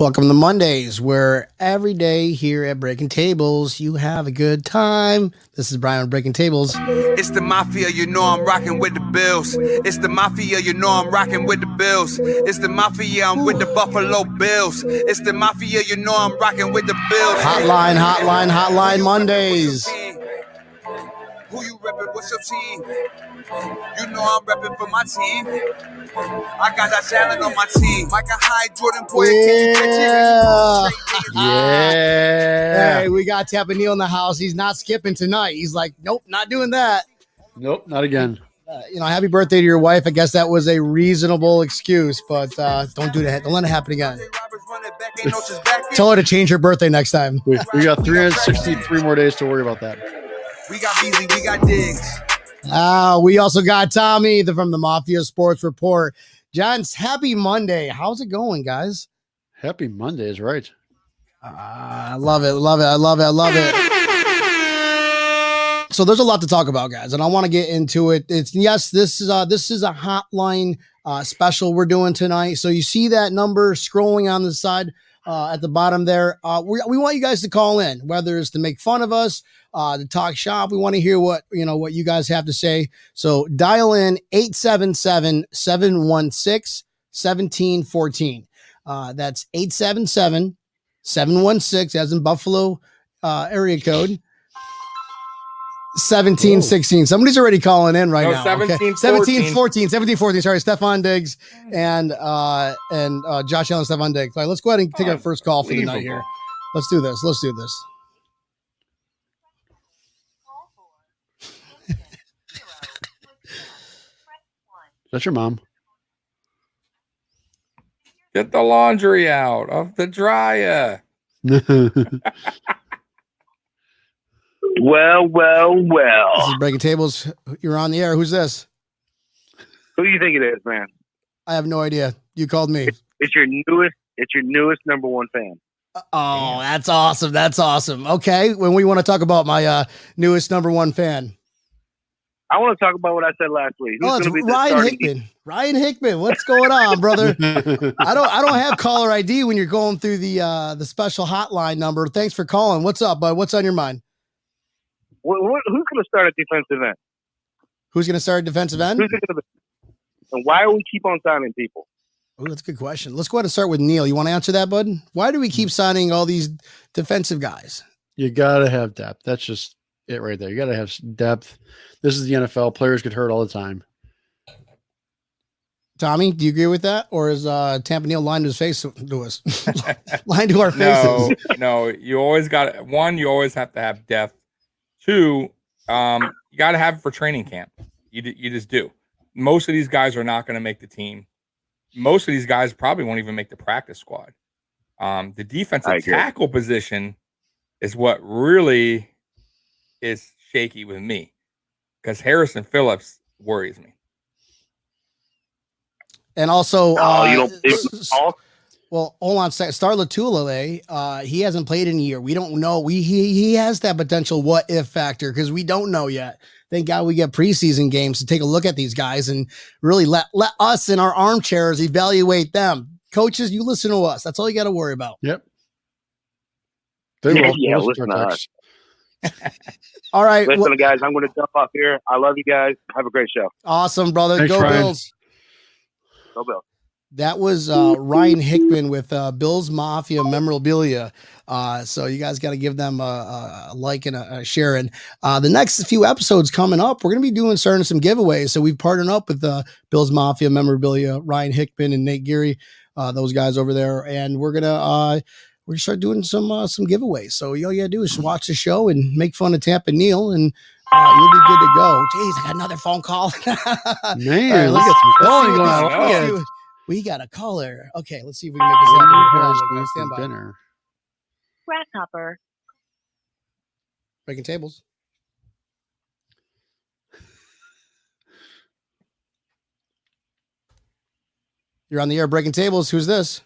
Welcome to Mondays, where every day here at Breaking Tables, you have a good time. This is Brian with Breaking Tables. It's the Mafia, you know I'm rocking with the Bills. It's the Mafia, you know I'm rocking with the Bills. It's the Mafia, I'm with the Buffalo Bills. It's the Mafia, you know I'm rocking with the Bills. Hotline Mondays. Who you reppin'? What's your team? You know I'm reppin' for my team. I got that talent on my team. Micah High, Jordan Boy, Yeah. Hey, we got Tampa Neal in the house. He's not skipping tonight. He's like, nope, not doing that. Nope, not again. Happy birthday to your wife. I guess that was a reasonable excuse, but don't do that. Don't let it happen again. Tell her to change her birthday next time. We got 363 more days to worry about that. We got Beasley, we got Diggs. We also got Tommy from the Mafia Sports Report. Gents, happy Monday. How's it going, guys? Happy Monday is right. I love it. So there's a lot to talk about, guys, and I want to get into it. This is a hotline special we're doing tonight. So you see that number scrolling on the side at the bottom there. We want you guys to call in, whether it's to make fun of us, to talk shop. We want to hear what you guys have to say. So dial in 877-716-1714. That's 877-716, as in Buffalo area code. 1716. Somebody's already calling in right now. 1714. Sorry, Stefan Diggs and Josh Allen, Stefan Diggs. All right, let's go ahead and take our first call for the night here. Let's do this. That's your mom. Get the laundry out of the dryer. Well. This is Breaking Tables. You're on the air. Who's this? Who do you think it is, man? I have no idea. You called me. It's your newest number one fan. Oh, that's awesome. Okay, when we want to talk about my newest number one fan. I want to talk about what I said last week. It's Ryan Hickman. Ryan Hickman, what's going on, brother? I don't have caller ID when you're going through the special hotline number. Thanks for calling. What's up, bud? What's on your mind? Who's going to start a defensive end? Who's going to start a defensive end? And why do we keep on signing people? Oh, that's a good question. Let's go ahead and start with Neil. You want to answer that, bud? Why do we keep signing all these defensive guys? You got to have depth. That's just it right there. You got to have depth. This is the NFL. Players get hurt all the time. Tommy, do you agree with that? Or is Tampa Neal lying to his face to us? Lying to our faces? No, you always got one, you always have to have depth. Two, you got to have it for training camp. You just do. Most of these guys are not going to make the team. Most of these guys probably won't even make the practice squad. The defensive tackle position is what really is shaky with me, because Harrison Phillips worries me. And also, well, hold on a second. Star Latulele, he hasn't played in a year. We don't know. He has that potential what if factor because we don't know yet. Thank God we get preseason games to take a look at these guys and really let us in our armchairs evaluate them. Coaches, you listen to us. That's all you got to worry about. Yep. Listen to us. All right. Listen, guys, I'm going to jump off here. I love you guys. Have a great show. Awesome, brother. Thanks, Go Ryan. Bills. Go Bills. That was Ryan Hickman with Bills Mafia memorabilia. So you guys got to give them a like and a share. And the next few episodes coming up, we're going to be starting some giveaways. So we've partnered up with Bills Mafia memorabilia, Ryan Hickman and Nate Geary, those guys over there. And we're going to start doing some giveaways. So all you got to do is watch the show and make fun of Tampa Neal and you'll be good to go. Jeez, I got another phone call. Man, look at some calling going on. We got a caller. Okay, let's see if we can make this happen. Stand by. Dinner. Grasshopper. Breaking Tables. You're on the air, Breaking Tables. Who's this?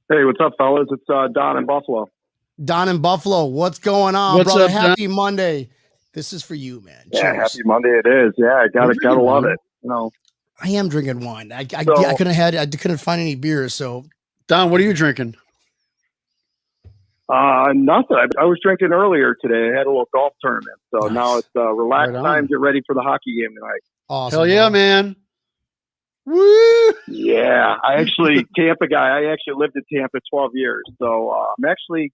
Hey, what's up, fellas? It's Don in Buffalo. Don in Buffalo. What's going on, What's brother? up, Happy Monday. This is for you, man. Yeah, Cheers. happy Monday it is. Yeah, gotta love it. I am drinking wine. I couldn't find any beers, so Don, what are you drinking? Nothing. I was drinking earlier today. I had a little golf tournament, so Nice. now it's relax Right on. time. Get ready for the hockey game tonight. Awesome. Hell yeah, bro. man. Woo! Yeah, I actually Tampa guy. I actually lived in Tampa 12 years, so I'm actually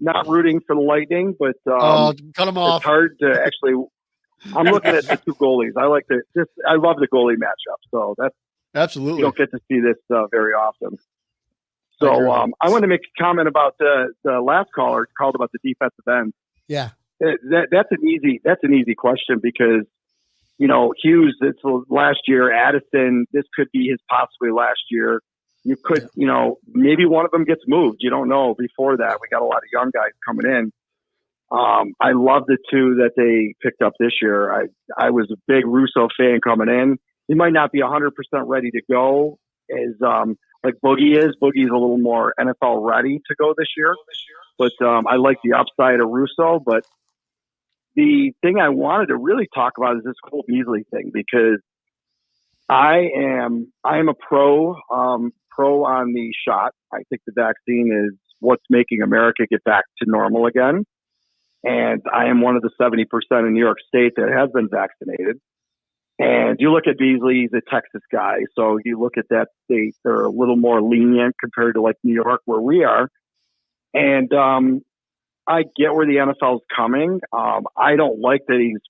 not rooting for the Lightning, but Cut them it's off. hard to actually. I'm looking at the two goalies. I like I love the goalie matchup. So that's you Absolutely. don't get to see this very often. I agree So with you. I want to make a comment about the last caller called about the defensive end. Yeah. That's an easy question because Hughes, it's last year. Addison, this could be his possibly last year. You could, maybe one of them gets moved. You don't know before that. We got a lot of young guys coming in. I love the two that they picked up this year. I was a big Russo fan coming in. He might not be 100% ready to go as like Boogie is. Boogie's a little more NFL ready to go this year. But I like the upside of Russo. But the thing I wanted to really talk about is this Cole Beasley thing because I am a pro on the shot. I think the vaccine is what's making America get back to normal again. And I am one of the 70% in New York State that has been vaccinated. And you look at Beasley, he's a Texas guy. So you look at that state, they're a little more lenient compared to like New York where we are. And I get where the NFL is coming. I don't like that he's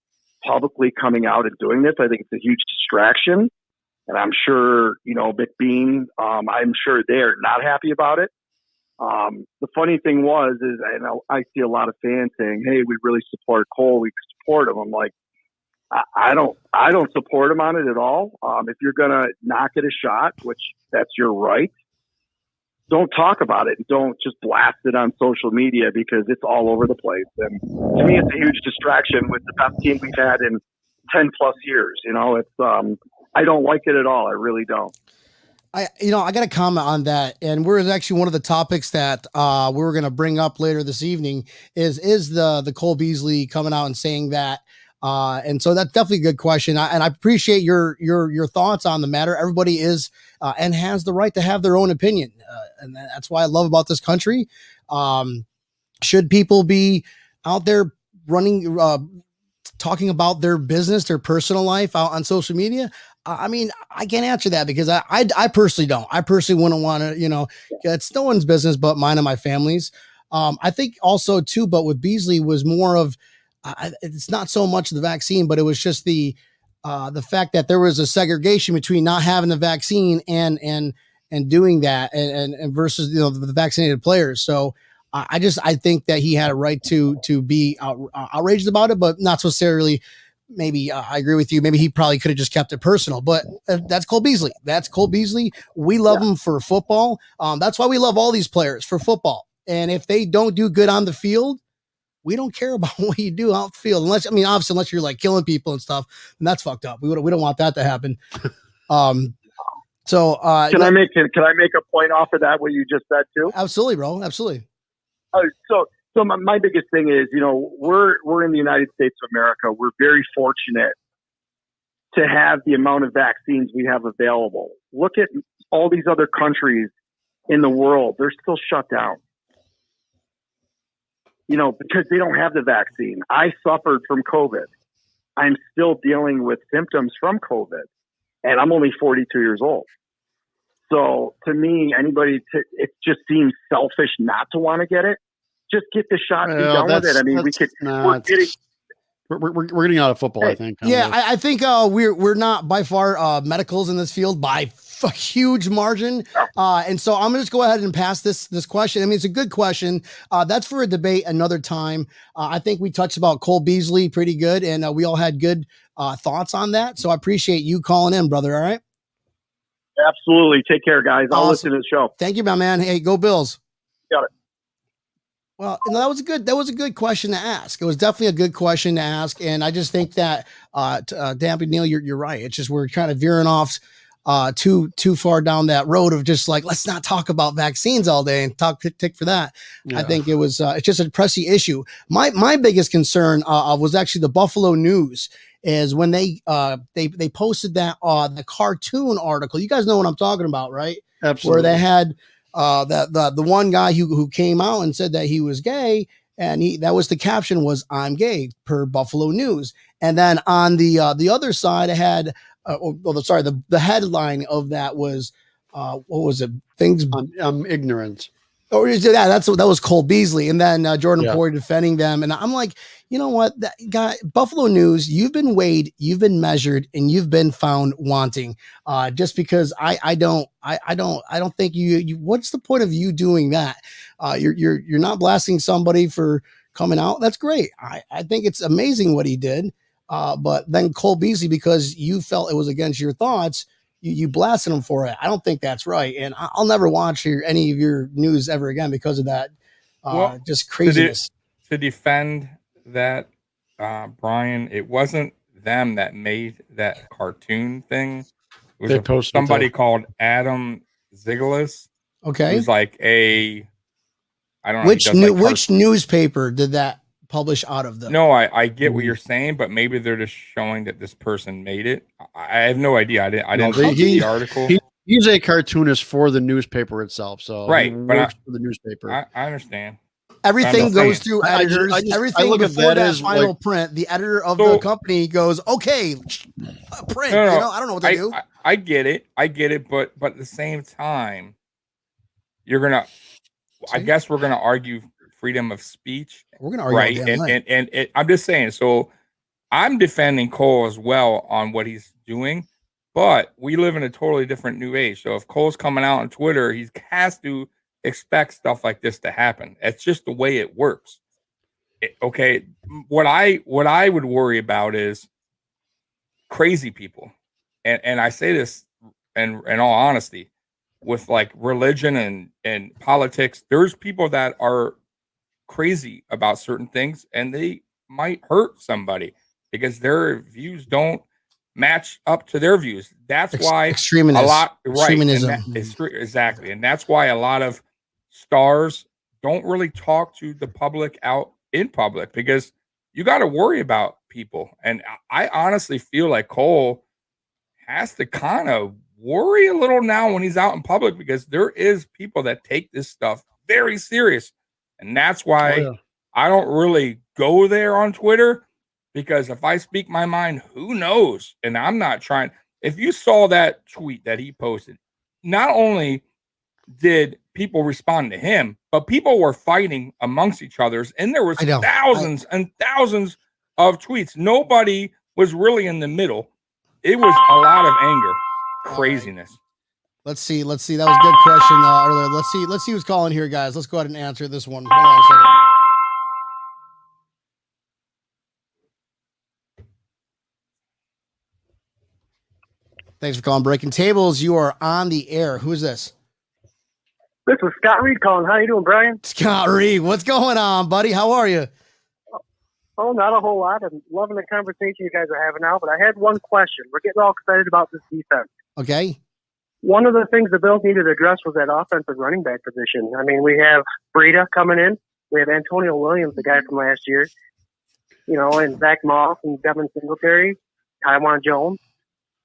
publicly coming out and doing this. I think it's a huge distraction. And I'm sure, McBean, I'm sure they're not happy about it. The funny thing is I see a lot of fans saying, "Hey, we really support Cole. We support him." I'm like, I don't support him on it at all. If you're gonna not get a shot, which that's your right, don't talk about it. Don't just blast it on social media because it's all over the place. And to me, it's a huge distraction with the best team we've had in 10 plus years. It's I don't like it at all. I really don't. I got to comment on that, and we're actually one of the topics that we were going to bring up later this evening is the Cole Beasley coming out and saying that, and so that's definitely a good question, and I appreciate your thoughts on the matter. Everybody is and has the right to have their own opinion, and that's why I love about this country. Should people be out there running, talking about their business, their personal life out on social media? I mean, I can't answer that because I personally don't. I personally wouldn't want to, it's no one's business but mine and my family's. I think also too, but with Beasley was more of, it's not so much the vaccine, but it was just the fact that there was a segregation between not having the vaccine and doing that and versus, the vaccinated players. So I think that he had a right to be outraged about it, but not necessarily. Maybe I agree with you. Maybe he probably could have just kept it personal, but that's Cole Beasley. That's Cole Beasley. We love him for football. That's why we love all these players for football. And if they don't do good on the field, we don't care about what you do out the field. Obviously, unless you're like killing people and stuff, and that's fucked up. We don't want that to happen. Can I make a point off of that? What you just said too? Absolutely, bro. Absolutely. So my biggest thing is, we're in the United States of America. We're very fortunate to have the amount of vaccines we have available. Look at all these other countries in the world. They're still shut down, because they don't have the vaccine. I suffered from COVID. I'm still dealing with symptoms from COVID, and I'm only 42 years old. So to me, it just seems selfish not to want to get it. Just get the shot and be done with it. I mean, we're getting out of football, I think. Yeah, I think we're not by far medicals in this field by a huge margin. And so I'm gonna just go ahead and pass this question. I mean, it's a good question. That's for a debate another time. I think we touched about Cole Beasley pretty good, and we all had good thoughts on that. So I appreciate you calling in, brother. All right. Absolutely. Take care, guys. I'll listen to the show. Thank you, my man. Hey, go Bills. Got it. Well, that was a good question to ask. It was definitely a good question to ask. And I just think that, Dampy Neil, you're right. It's just, we're kind of veering off too far down that road of just like, let's not talk about vaccines all day and tick for that. Yeah. I think it's just a pressing issue. My biggest concern was actually the Buffalo News is when they posted that, the cartoon article. You guys know what I'm talking about, right? Absolutely. Where they had, that the one guy who came out and said that he was gay, and that was the caption was "I'm gay" per Buffalo News. And then on the other side, it had the headline of that was what was it? Things I'm ignorant. Oh, that was Cole Beasley, and then Jordan Yeah. Poyer defending them, and I'm like, you know what, that guy, Buffalo News, you've been weighed, you've been measured, and you've been found wanting. Just because I don't think you. What's the point of you doing that? You're not blasting somebody for coming out. That's great. I think it's amazing what he did. But then Cole Beasley, because you felt it was against your thoughts, you blasted him for it. I don't think that's right, and I'll never watch any of your news ever again because of that. Just craziness. To defend that, Brian, it wasn't them that made that cartoon thing. It They was posted somebody it. called Adam Zigalis. Okay, Who's like I don't know. Which newspaper did that publish out of them? No, I get what you're saying, but maybe they're just showing that this person made it. I have no idea. I didn't read the article. He's a cartoonist for the newspaper itself, so right, he but works for the newspaper. I understand. Everything goes through editors. I look before at that that as final print, the editor of the company goes, "Okay, print." No, I don't know what to do. I get it, but at the same time, you're gonna. I guess we're gonna argue freedom of speech. We're gonna argue, right? And I'm just saying. So I'm defending Cole as well on what he's doing, but we live in a totally different new age. So if Cole's coming out on Twitter, he has to expect stuff like this to happen. It's just the way it works. Okay, what I would worry about is crazy people, and I say this in all honesty, with like religion and politics. There's people that are crazy about certain things, and they might hurt somebody because their views don't match up to their views. That's why extremism. Exactly, and that's why a lot of stars don't really talk to the public out in public, because you got to worry about people. And I honestly feel like Cole has to kind of worry a little now when he's out in public, because there is people that take this stuff very serious. And that's why I don't really go there on Twitter, because if I speak my mind, who knows? And I'm not trying. If you saw that tweet that he posted, not only did people respond to him, but people were fighting amongst each other. And there was thousands and thousands of tweets. Nobody was really in the middle. It was a lot of anger, craziness. Let's see. That was a good question earlier. Let's see who's calling here, guys. Let's go ahead and answer this one. Hold on a second. Thanks for calling Breaking Tables. You are on the air. Who is this? This is Scott Reed calling. How you doing, Brian? Scott Reed. What's going on, buddy? How are you? Oh, not a whole lot. I'm loving the conversation you guys are having now, but I had one question. We're getting all excited about this defense. Okay. One of the things the Bills needed to address was that offensive running back position. I mean, we have Breida coming in. We have Antonio Williams, the guy from last year, and Zach Moss and Devin Singletary, Tywan Jones.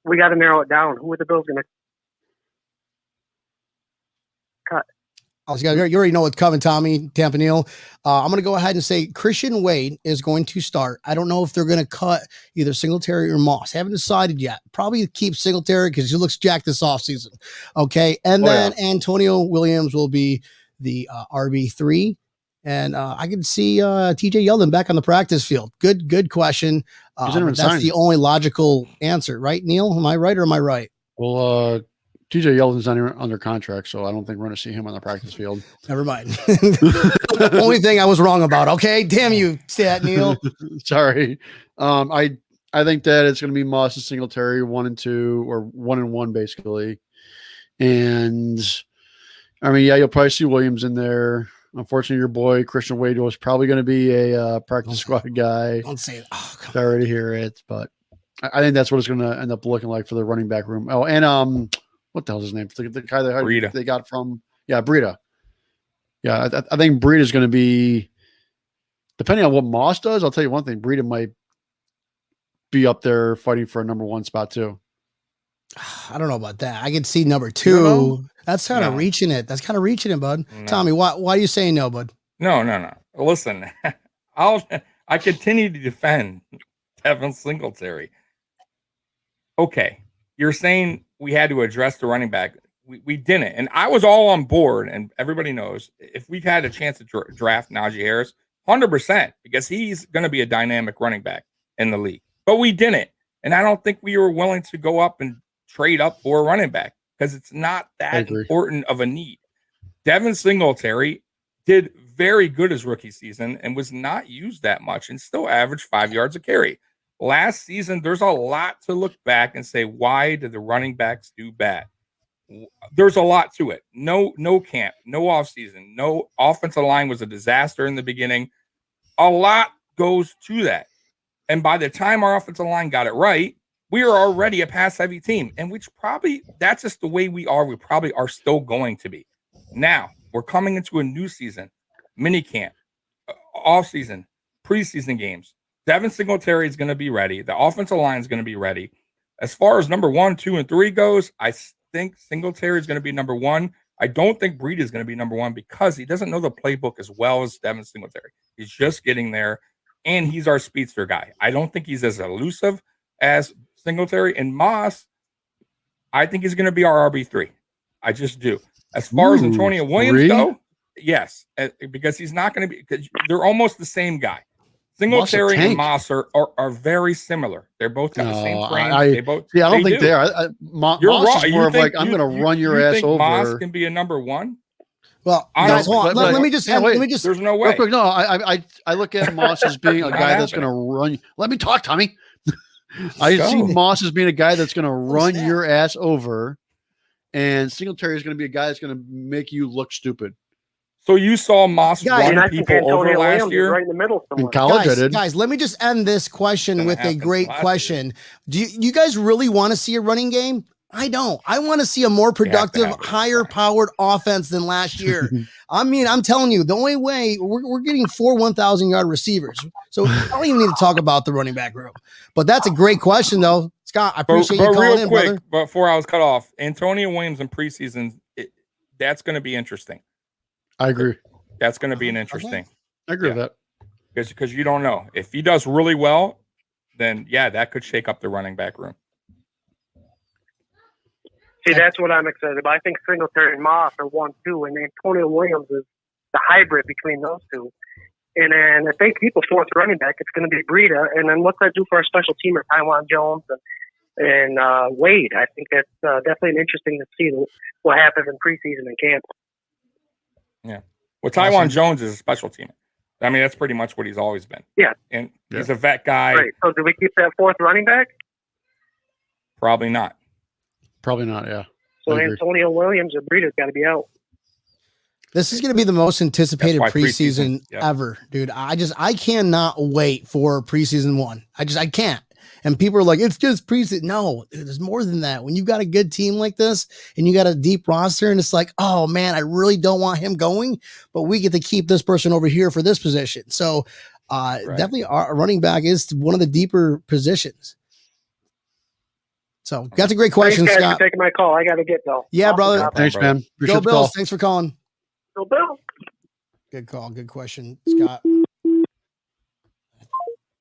We got to narrow it down. Who are the Bills going to cut? You already know what's coming, Tommy Tampanil. I'm going to go ahead and say Christian Wade is going to start. I don't know if they're going to cut either Singletary or Moss. Haven't decided yet. Probably keep Singletary because he looks jacked this offseason. Okay. And then Antonio Williams will be the RB3. And I can see TJ Yeldon back on the practice field. Good question. That's the only logical answer, right, Neil? Am I right or am I right? Well, TJ Yeldon's not even under contract, so I don't think we're going to see him on the practice field. Never mind. Only thing I was wrong about. Okay, damn you, Stat Neil. Sorry. I think that it's going to be Moss and Singletary 1 and 2, or 1 and 1 basically. And I mean, you'll probably see Williams in there. Unfortunately, your boy Christian Wade was probably going to be a practice squad guy. Don't say it. Oh, sorry to hear it, but I think that's what it's going to end up looking like for the running back room. Oh, and what the hell's his name? The guy that they got from Breida. Yeah, I think Breida is going to be, depending on what Moss does. I'll tell you one thing: Breida might be up there fighting for a number 1 spot too. I don't know about that. I could see number You don't know? 2. That's kind of No. reaching it. That's kind of reaching it, bud. No. Tommy, why are you saying no, bud? No. Listen, I continue to defend Devin Singletary. Okay, you're saying we had to address the running back. We didn't, and I was all on board. And everybody knows if we've had a chance to draft Najee Harris, 100%, because he's going to be a dynamic running back in the league. But we didn't, and I don't think we were willing to go up and trade up for a running back because it's not that important of a need. Devin Singletary did very good his rookie season and was not used that much and still averaged 5 yards a carry. Last season, there's a lot to look back and say, why did the running backs do bad? There's a lot to it. No camp, no offseason, no offensive line was a disaster in the beginning. A lot goes to that. And by the time our offensive line got it right, we are already a pass-heavy team, and which probably that's just the way we are. We probably are still going to be. Now, we're coming into a new season, mini camp, offseason, preseason games. Devin Singletary is going to be ready. The offensive line is going to be ready. As far as number 1, 2, and 3 goes, I think Singletary is going to be number 1. I don't think Breida is going to be number 1 because he doesn't know the playbook as well as Devin Singletary. He's just getting there, and he's our speedster guy. I don't think he's as elusive as Singletary. And Moss, I think he's going to be our RB3. I just do. As far as Antonio Williams go, yes, because he's not going to be – they're almost the same guy. Singletary and Moss are very similar. They're both got the same frame. I don't think they are. Moss is more of like, I'm going to run your ass over. Moss can be a number 1? Well, guys, hold on. Let me just. There's no way. Real quick, no, I look at Moss as being a guy that's going to run. Let me talk, Tommy. I see Moss as being a guy that's going to run your ass over, and Singletary is going to be a guy that's going to make you look stupid. So you saw Moss run people over last year? Right in the middle somewhere. In college, I did. Guys, let me just end this question with a great question. Do you guys really want to see a running game? I don't. I want to see a more productive, higher-powered offense than last year. I mean, I'm telling you, the only way we're getting 4 1,000-yard receivers. So I don't even need to talk about the running back room. But that's a great question, though. Scott, I appreciate you calling in, brother. Before I was cut off, Antonio Williams in preseason, that's going to be interesting. I agree. That's going to be an interesting. I agree with that. Because you don't know. If he does really well, then, yeah, that could shake up the running back room. See, that's what I'm excited about. I think Singletary and Moss are 1-2, and Antonio Williams is the hybrid between those two. And then I think people fourth running back, it's going to be Breida. And then what's that do for our special teamer, Taiwan Jones and Wade? I think that's definitely interesting to see what happens in preseason and camp. Yeah. Well, Taiwan Jones is a special teamer. I mean, that's pretty much what he's always been. Yeah. And he's a vet guy. Right. So do we keep that fourth running back? Probably not. Probably not, yeah. So Antonio Williams or Breida's got to be out. This is going to be the most anticipated preseason ever, dude. I cannot wait for preseason 1. I can't. And people are like, it's just preseason. No, there's more than that. When you've got a good team like this and you got a deep roster and it's like, oh man, I really don't want him going, but we get to keep this person over here for this position. So definitely our running back is one of the deeper positions. So that's a great question, Thanks, guys, Scott. for taking my call. I got to get though. Yeah, brother. Thanks, man. Appreciate Go the Bills. call. Thanks for calling. Go Bills. Good call. Good question, Scott. I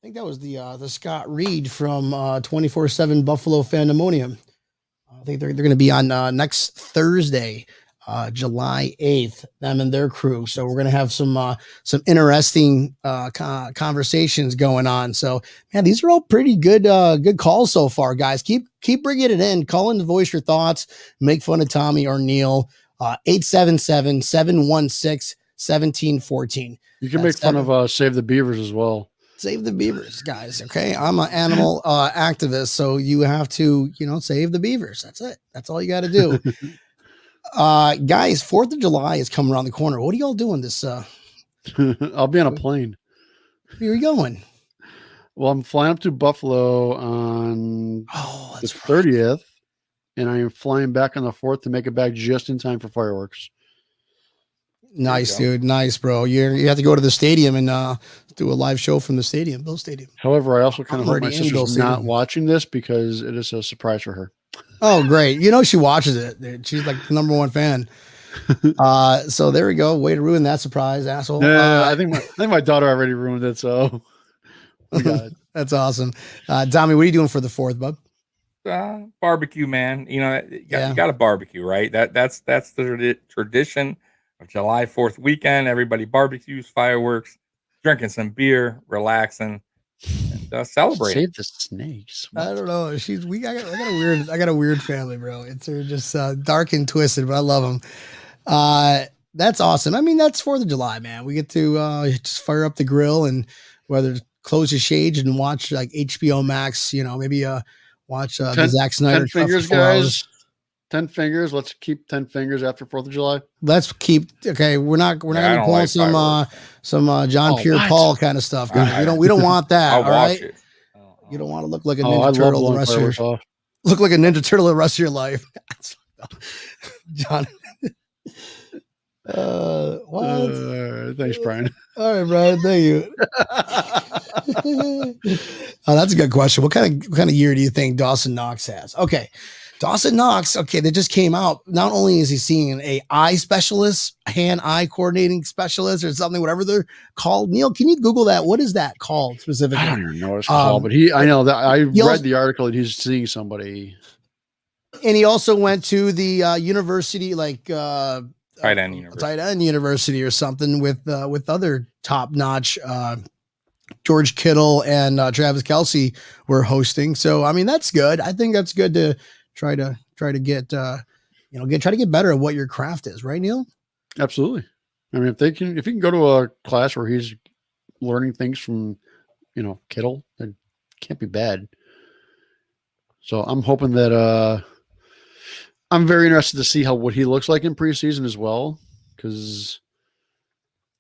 think that was the Scott Reed from 24/7 Buffalo Fandemonium. I think they're going to be on next Thursday, July 8th. Them and their crew. So we're going to have some interesting conversations going on. So man, these are all pretty good good calls so far, guys. Keep bringing it in. Call in to voice your thoughts. Make fun of Tommy or Neil. 877-716-1714. You can make fun of Save the Beavers as well. Save the beavers, guys. Okay. I'm an animal activist. So you have to, save the beavers. That's it. That's all you got to do. Guys, 4th of July is coming around the corner. What are y'all doing this? I'll be on a plane. Where are you going? Well, I'm flying up to Buffalo on the 30th, and I am flying back on the 4th to make it back just in time for fireworks. Nice, dude. Nice, bro. You have to go to the stadium and do a live show from the stadium, Bill Stadium. However, I also kind of hope my sister's not watching this because it is a surprise for her. Oh, great. You know, she watches it. Dude. She's like the #1 fan. So there we go. Way to ruin that surprise, asshole. Yeah, I think my daughter already ruined it. So we got it. That's awesome. Tommy, what are you doing for the 4th, bud? Barbecue, man. You know, you Yeah. got to barbecue, right? That's the tradition of July 4th weekend. Everybody barbecues, fireworks, drinking some beer, relaxing, and celebrating. Save the snakes. I don't know. I got a weird family, bro. They're just dark and twisted, but I love them. That's awesome. I mean, that's 4th of July, man. We get to just fire up the grill and whether close your shades and watch like HBO Max, you know, maybe watch the Zack Snyder 10 fingers, for 4 guys. hours. 10 fingers. Let's keep 10 fingers after 4th of July. Let's keep okay. We're not gonna be pulling like some John Pierre what? Paul kind of stuff, guys. We don't want that. I'll all watch right. it. You don't want to look like a I Ninja love Turtle the blowing rest of fireworks your off. look like a Ninja Turtle the rest of your life. John. What? Thanks, Brian. All right, Brian. Thank you. That's a good question. What kind of year do you think Dawson Knox has? Okay. Dawson Knox, okay, that just came out. Not only is he seeing an eye specialist, hand-eye coordinating specialist or something, whatever they're called. Neil, can you Google that? What is that called specifically? I don't even know what it's called, but I know that I read the article and he's seeing somebody. And he also went to the university, like Tight end university or something with other top-notch George Kittle and Travis Kelce were hosting. So I mean that's good. I think that's good to try to get try to get better at what your craft is, right, Neil? Absolutely. I mean, if you can go to a class where he's learning things from, Kittle, it can't be bad. So I'm hoping that I'm very interested to see what he looks like in preseason as well, because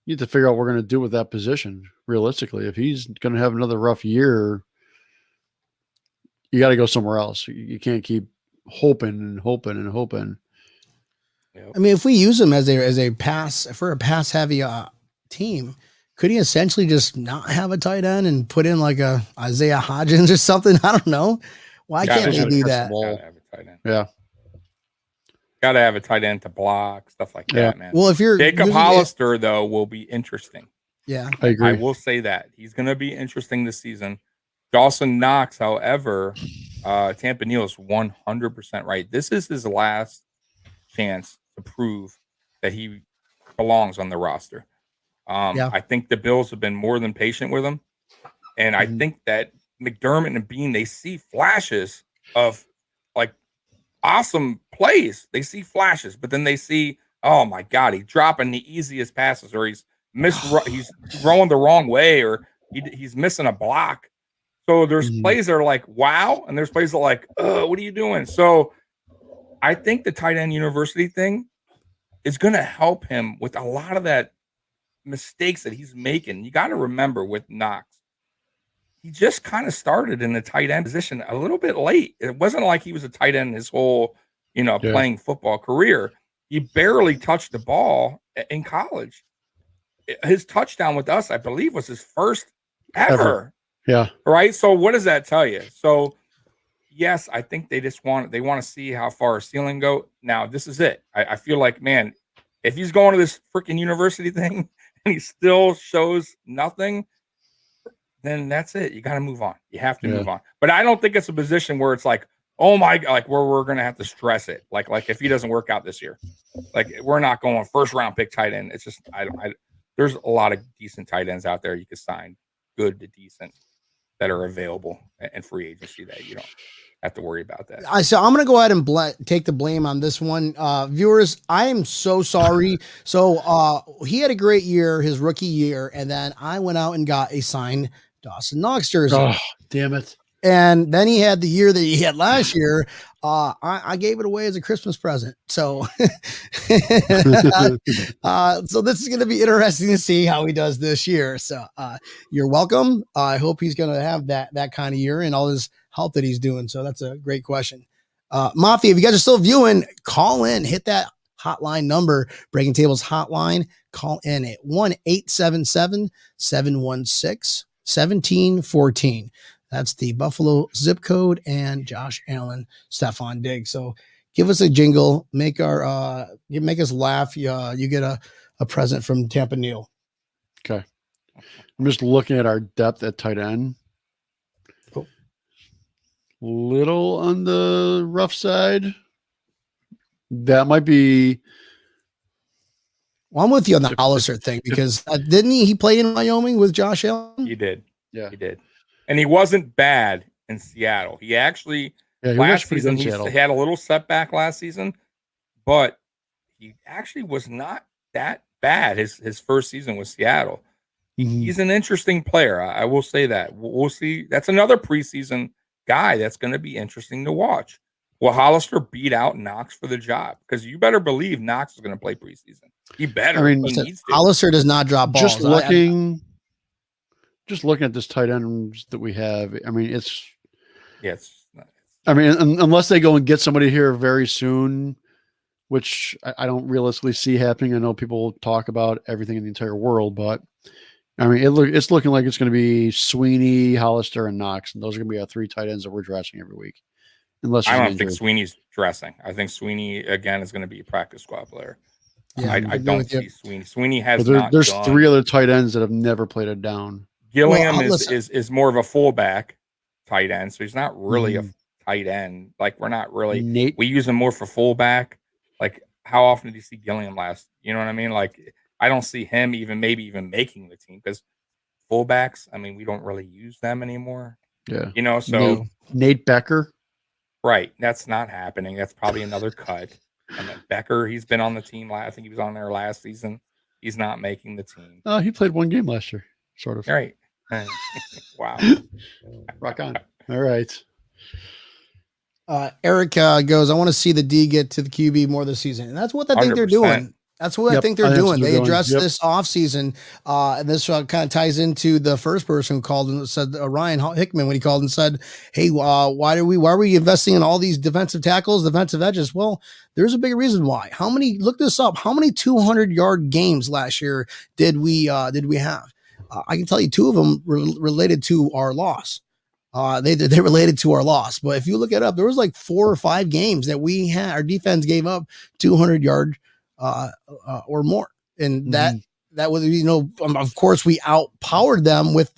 you need to figure out what we're going to do with that position realistically. If he's going to have another rough year, you got to go somewhere else. You can't keep hoping and hoping and hoping. Yep. I mean, if we use him as a pass heavy team, could he essentially just not have a tight end and put in like a Isaiah Hodgins or something? I don't know. Why can't we do that? Gotta have a tight end. Yeah. Gotta have a tight end to block, stuff like that, man. Well, if you're Jacob Hollister, though, will be interesting. Yeah. I agree. I will say that. He's gonna be interesting this season. Dawson Knox, however, Tampa Neal is 100% right. This is his last chance to prove that he belongs on the roster. I think the Bills have been more than patient with him. And I think that McDermott and Bean, they see flashes of like awesome plays. They see flashes, but then they see, oh my God, he's dropping the easiest passes, or he's throwing the wrong way, or he's missing a block. So there's plays that are like, wow. And there's plays that are like, what are you doing? So I think the tight end university thing is going to help him with a lot of that mistakes that he's making. You got to remember with Knox, he just kind of started in the tight end position a little bit late. It wasn't like he was a tight end his whole, playing football career. He barely touched the ball in college. His touchdown with us, I believe, was his first ever. Yeah. Right. So what does that tell you? So yes, I think they want to see how far a ceiling go. Now this is it. I feel like, man, if he's going to this freaking university thing and he still shows nothing, then that's it. You got to move on. You have to move on. But I don't think it's a position where it's like, oh my God, like where we're going to have to stress it. Like if he doesn't work out this year, like we're not going first round pick tight end. It's just, there's a lot of decent tight ends out there you could sign, good to decent, that are available and free agency that you don't have to worry about that. So I'm going to go ahead and take the blame on this one. Viewers, I am so sorry. So he had a great year, his rookie year, and then I went out and got a signed Dawson Knox jersey. Oh, damn it. And then he had the year that he had last year. I gave it away as a Christmas present. So, so this is going to be interesting to see how he does this year. So, you're welcome. I hope he's going to have that kind of year and all his help that he's doing. So that's a great question. Mafia, if you guys are still viewing, call in, hit that hotline number, Breaking Tables hotline, call in at 1-877-716-1714. That's the Buffalo zip code, and Josh Allen, Stephon Diggs. So give us a jingle, make us laugh. You get a present from Tampa Neil. Okay. I'm just looking at our depth at tight end. Oh. Little on the rough side. That might be. Well, I'm with you on the Hollister thing because didn't he play in Wyoming with Josh Allen? He did. Yeah. He did. And he wasn't bad in Seattle. He actually, last season, he had a little setback last season, but he actually was not that bad his first season with Seattle. He's an interesting player. I will say that. We'll see. That's another preseason guy that's going to be interesting to watch. Will Hollister beat out Knox for the job? Because you better believe Knox is going to play preseason. He better. I mean, he needs to. Hollister does not drop balls. Just looking at this tight end that we have, I mean, I mean, unless they go and get somebody here very soon, which I don't realistically see happening. I know people talk about everything in the entire world, but I mean, it's looking like it's going to be Sweeney, Hollister, and Knox, and those are going to be our 3 tight ends that we're dressing every week. Unless I don't think Sweeney's dressing. I think Sweeney again is going to be a practice squad player. Yeah, I don't see Sweeney. Sweeney has there's 3 other tight ends that have never played it down. Gilliam is more of a fullback tight end, so he's not really a tight end. Like we're not really we use him more for fullback. Like how often did you see Gilliam last? You know what I mean? Like I don't see him maybe even making the team because fullbacks. I mean, we don't really use them anymore. Yeah, you know. So Nate Becker, right? That's not happening. That's probably another cut. And then Becker, he's been on the team. I think he was on there last season. He's not making the team. He played 1 game last year, sort of. Right. Wow. Rock on. All right. Eric goes, I want to see the D get to the QB more this season. And that's what I think 100%. they're doing. That's what I think they're doing. They addressed Yep. this offseason. And this kind of ties into the first person who called and said, Ryan Hickman, when he called and said, hey, why are we investing in all these defensive tackles, defensive edges? Well, there's a big reason why. Look this up. How many 200-yard games last year did we have? I can tell you 2 of them related to our loss. They related to our loss. But if you look it up, there was like 4 or 5 games that we had, our defense gave up 200 yards or more. And that was, of course we outpowered them with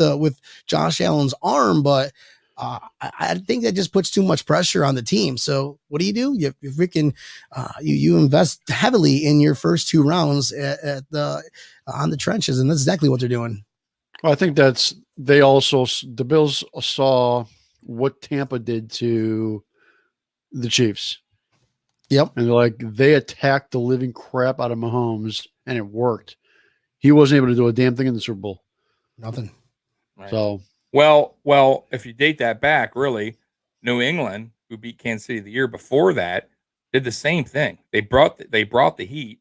Josh Allen's arm, but I think that just puts too much pressure on the team. So what do? You freaking you invest heavily in your first 2 rounds on the trenches, and that's exactly what they're doing. Well, I think the Bills saw what Tampa did to the Chiefs. Yep. And they attacked the living crap out of Mahomes, and it worked. He wasn't able to do a damn thing in the Super Bowl. Nothing. Right. So, well, if you date that back, really, New England, who beat Kansas City the year before that, did the same thing. They brought the heat,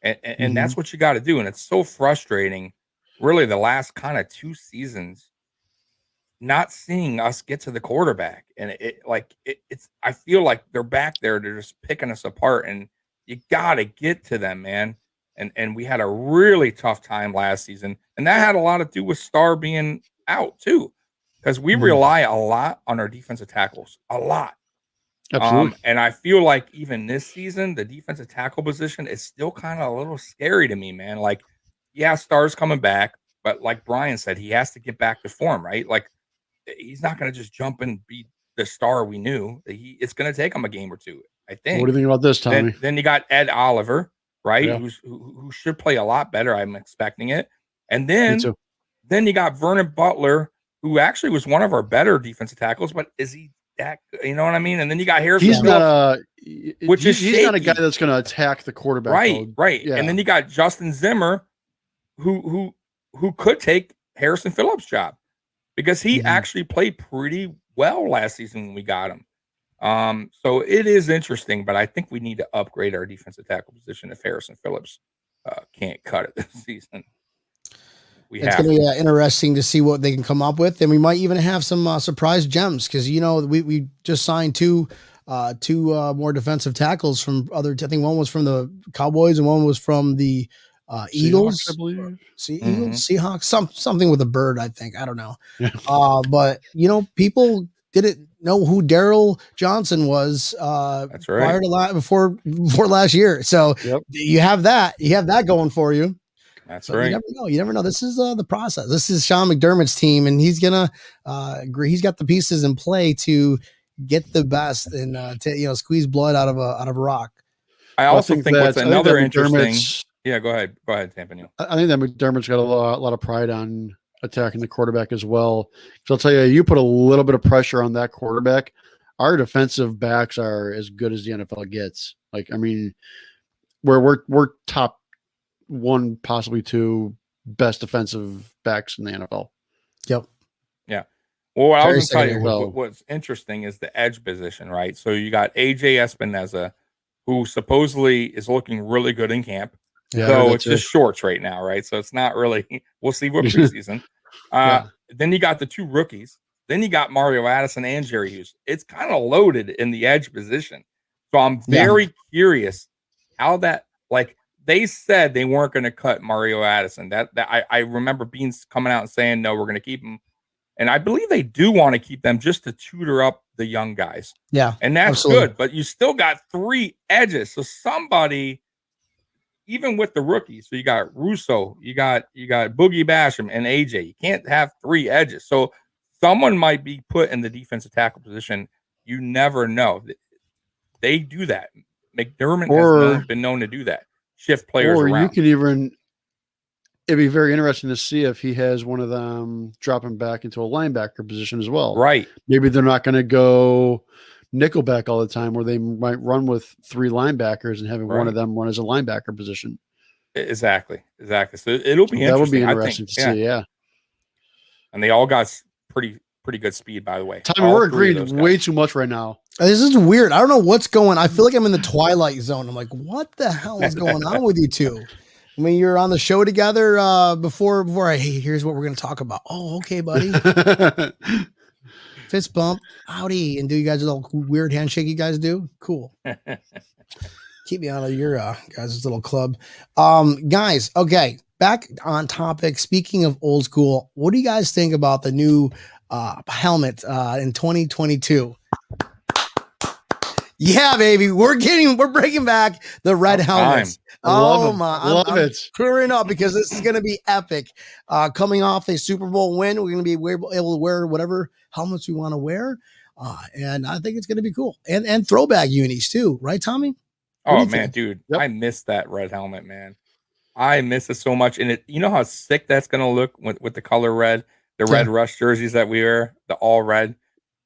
and that's what you got to do. And it's so frustrating, really, the last kind of 2 seasons, not seeing us get to the quarterback. And it's I feel like they're back there, they're just picking us apart, and you got to get to them, man. And we had a really tough time last season, and that had a lot to do with Starr being out too, because we rely a lot on our defensive tackles, a lot. Absolutely. And I feel like even this season, the defensive tackle position is still kind of a little scary to me, man. Like, yeah, Starr's coming back, but like Brian said, he has to get back to form, right? Like, he's not going to just jump and be the Starr we knew. It's going to take him a game or 2, I think. What do you think about this, Tommy? Then you got Ed Oliver, right? Yeah. Who should play a lot better. I'm expecting it. And then you got Vernon Butler, who actually was one of our better defensive tackles, but is he that? You know what I mean? And then you got Harrison. He's not he's not a guy that's going to attack the quarterback. Right. Yeah. And then you got Justin Zimmer, who could take Harrison Phillips' job, because he actually played pretty well last season when we got him. So it is interesting, but I think we need to upgrade our defensive tackle position if Harrison Phillips can't cut it this season. It's going to be interesting to see what they can come up with, and we might even have some surprise gems, because we just signed two more defensive tackles from other. I think one was from the Cowboys and one was from the Eagles, I believe. Eagles, Seahawks, something with a bird. I think, I don't know. Yeah. But people didn't know who Daryl Johnson was. That's right. Prior to before last year. So Yep. you have that going for you. That's But right. You never know. This is the process. This is Sean McDermott's team, and he's gonna agree. He's got the pieces in play to get the best and to squeeze blood out of a rock. I also think what's another interesting. Yeah, go ahead, Tampaniel. I think that McDermott's got a lot of pride on attacking the quarterback as well. So I'll tell you, you put a little bit of pressure on that quarterback. Our defensive backs are as good as the NFL gets. Like, I mean, we're top 1, possibly 2 best defensive backs in the NFL. Yep. Yeah. Well, what I was going to tell you, what's interesting is the edge position, right? So you got AJ Espinoza, who supposedly is looking really good in camp. Yeah, so it's just shorts right now, right? So it's not really. We'll see what preseason. Then you got the 2 rookies. Then you got Mario Addison and Jerry Hughes. It's kind of loaded in the edge position. So I'm very curious how that, like, they said they weren't going to cut Mario Addison. That I remember Beans coming out and saying, no, we're going to keep him. And I believe they do want to keep them just to tutor up the young guys. Yeah. And that's good. But you still got 3 edges. So somebody, even with the rookies, so you got Russo, you got Boogie Basham and AJ. You can't have 3 edges. So someone might be put in the defensive tackle position. You never know. They do that. McDermott has been known to do that. Shift players around. You can even, it'd be very interesting to see if he has one of them dropping back into a linebacker position as well. Right. Maybe they're not going to go nickelback all the time, where they might run with 3 linebackers and having one of them run as a linebacker position. Exactly. So it'll be interesting. That would be interesting to see. Yeah. And they all got pretty good speed, by the way. We're agreeing way too much right now. This is weird. I don't know what's going. I feel like I'm in the Twilight Zone. I'm like, what the hell is going on with you two? I mean, you're on the show together before. Hey, here's what we're going to talk about. Oh, okay, buddy. Fist bump, howdy, and do you guys a little weird handshake you guys do? Cool. Keep me out of your guys' little club. Guys, okay, back on topic. Speaking of old school, what do you guys think about the new helmet in 2022? Yeah, baby, we're breaking back the red helmets. I'm clearing up because this is going to be epic. Coming off a Super Bowl win, we're going to be able to wear whatever helmets we want to wear, and I think it's going to be cool. And throwback unis too, right, Tommy? Oh man, dude, I miss that red helmet, man. I miss it so much, and it. You know how sick that's going to look with the color red, the Red Rush jerseys that we wear, the all red.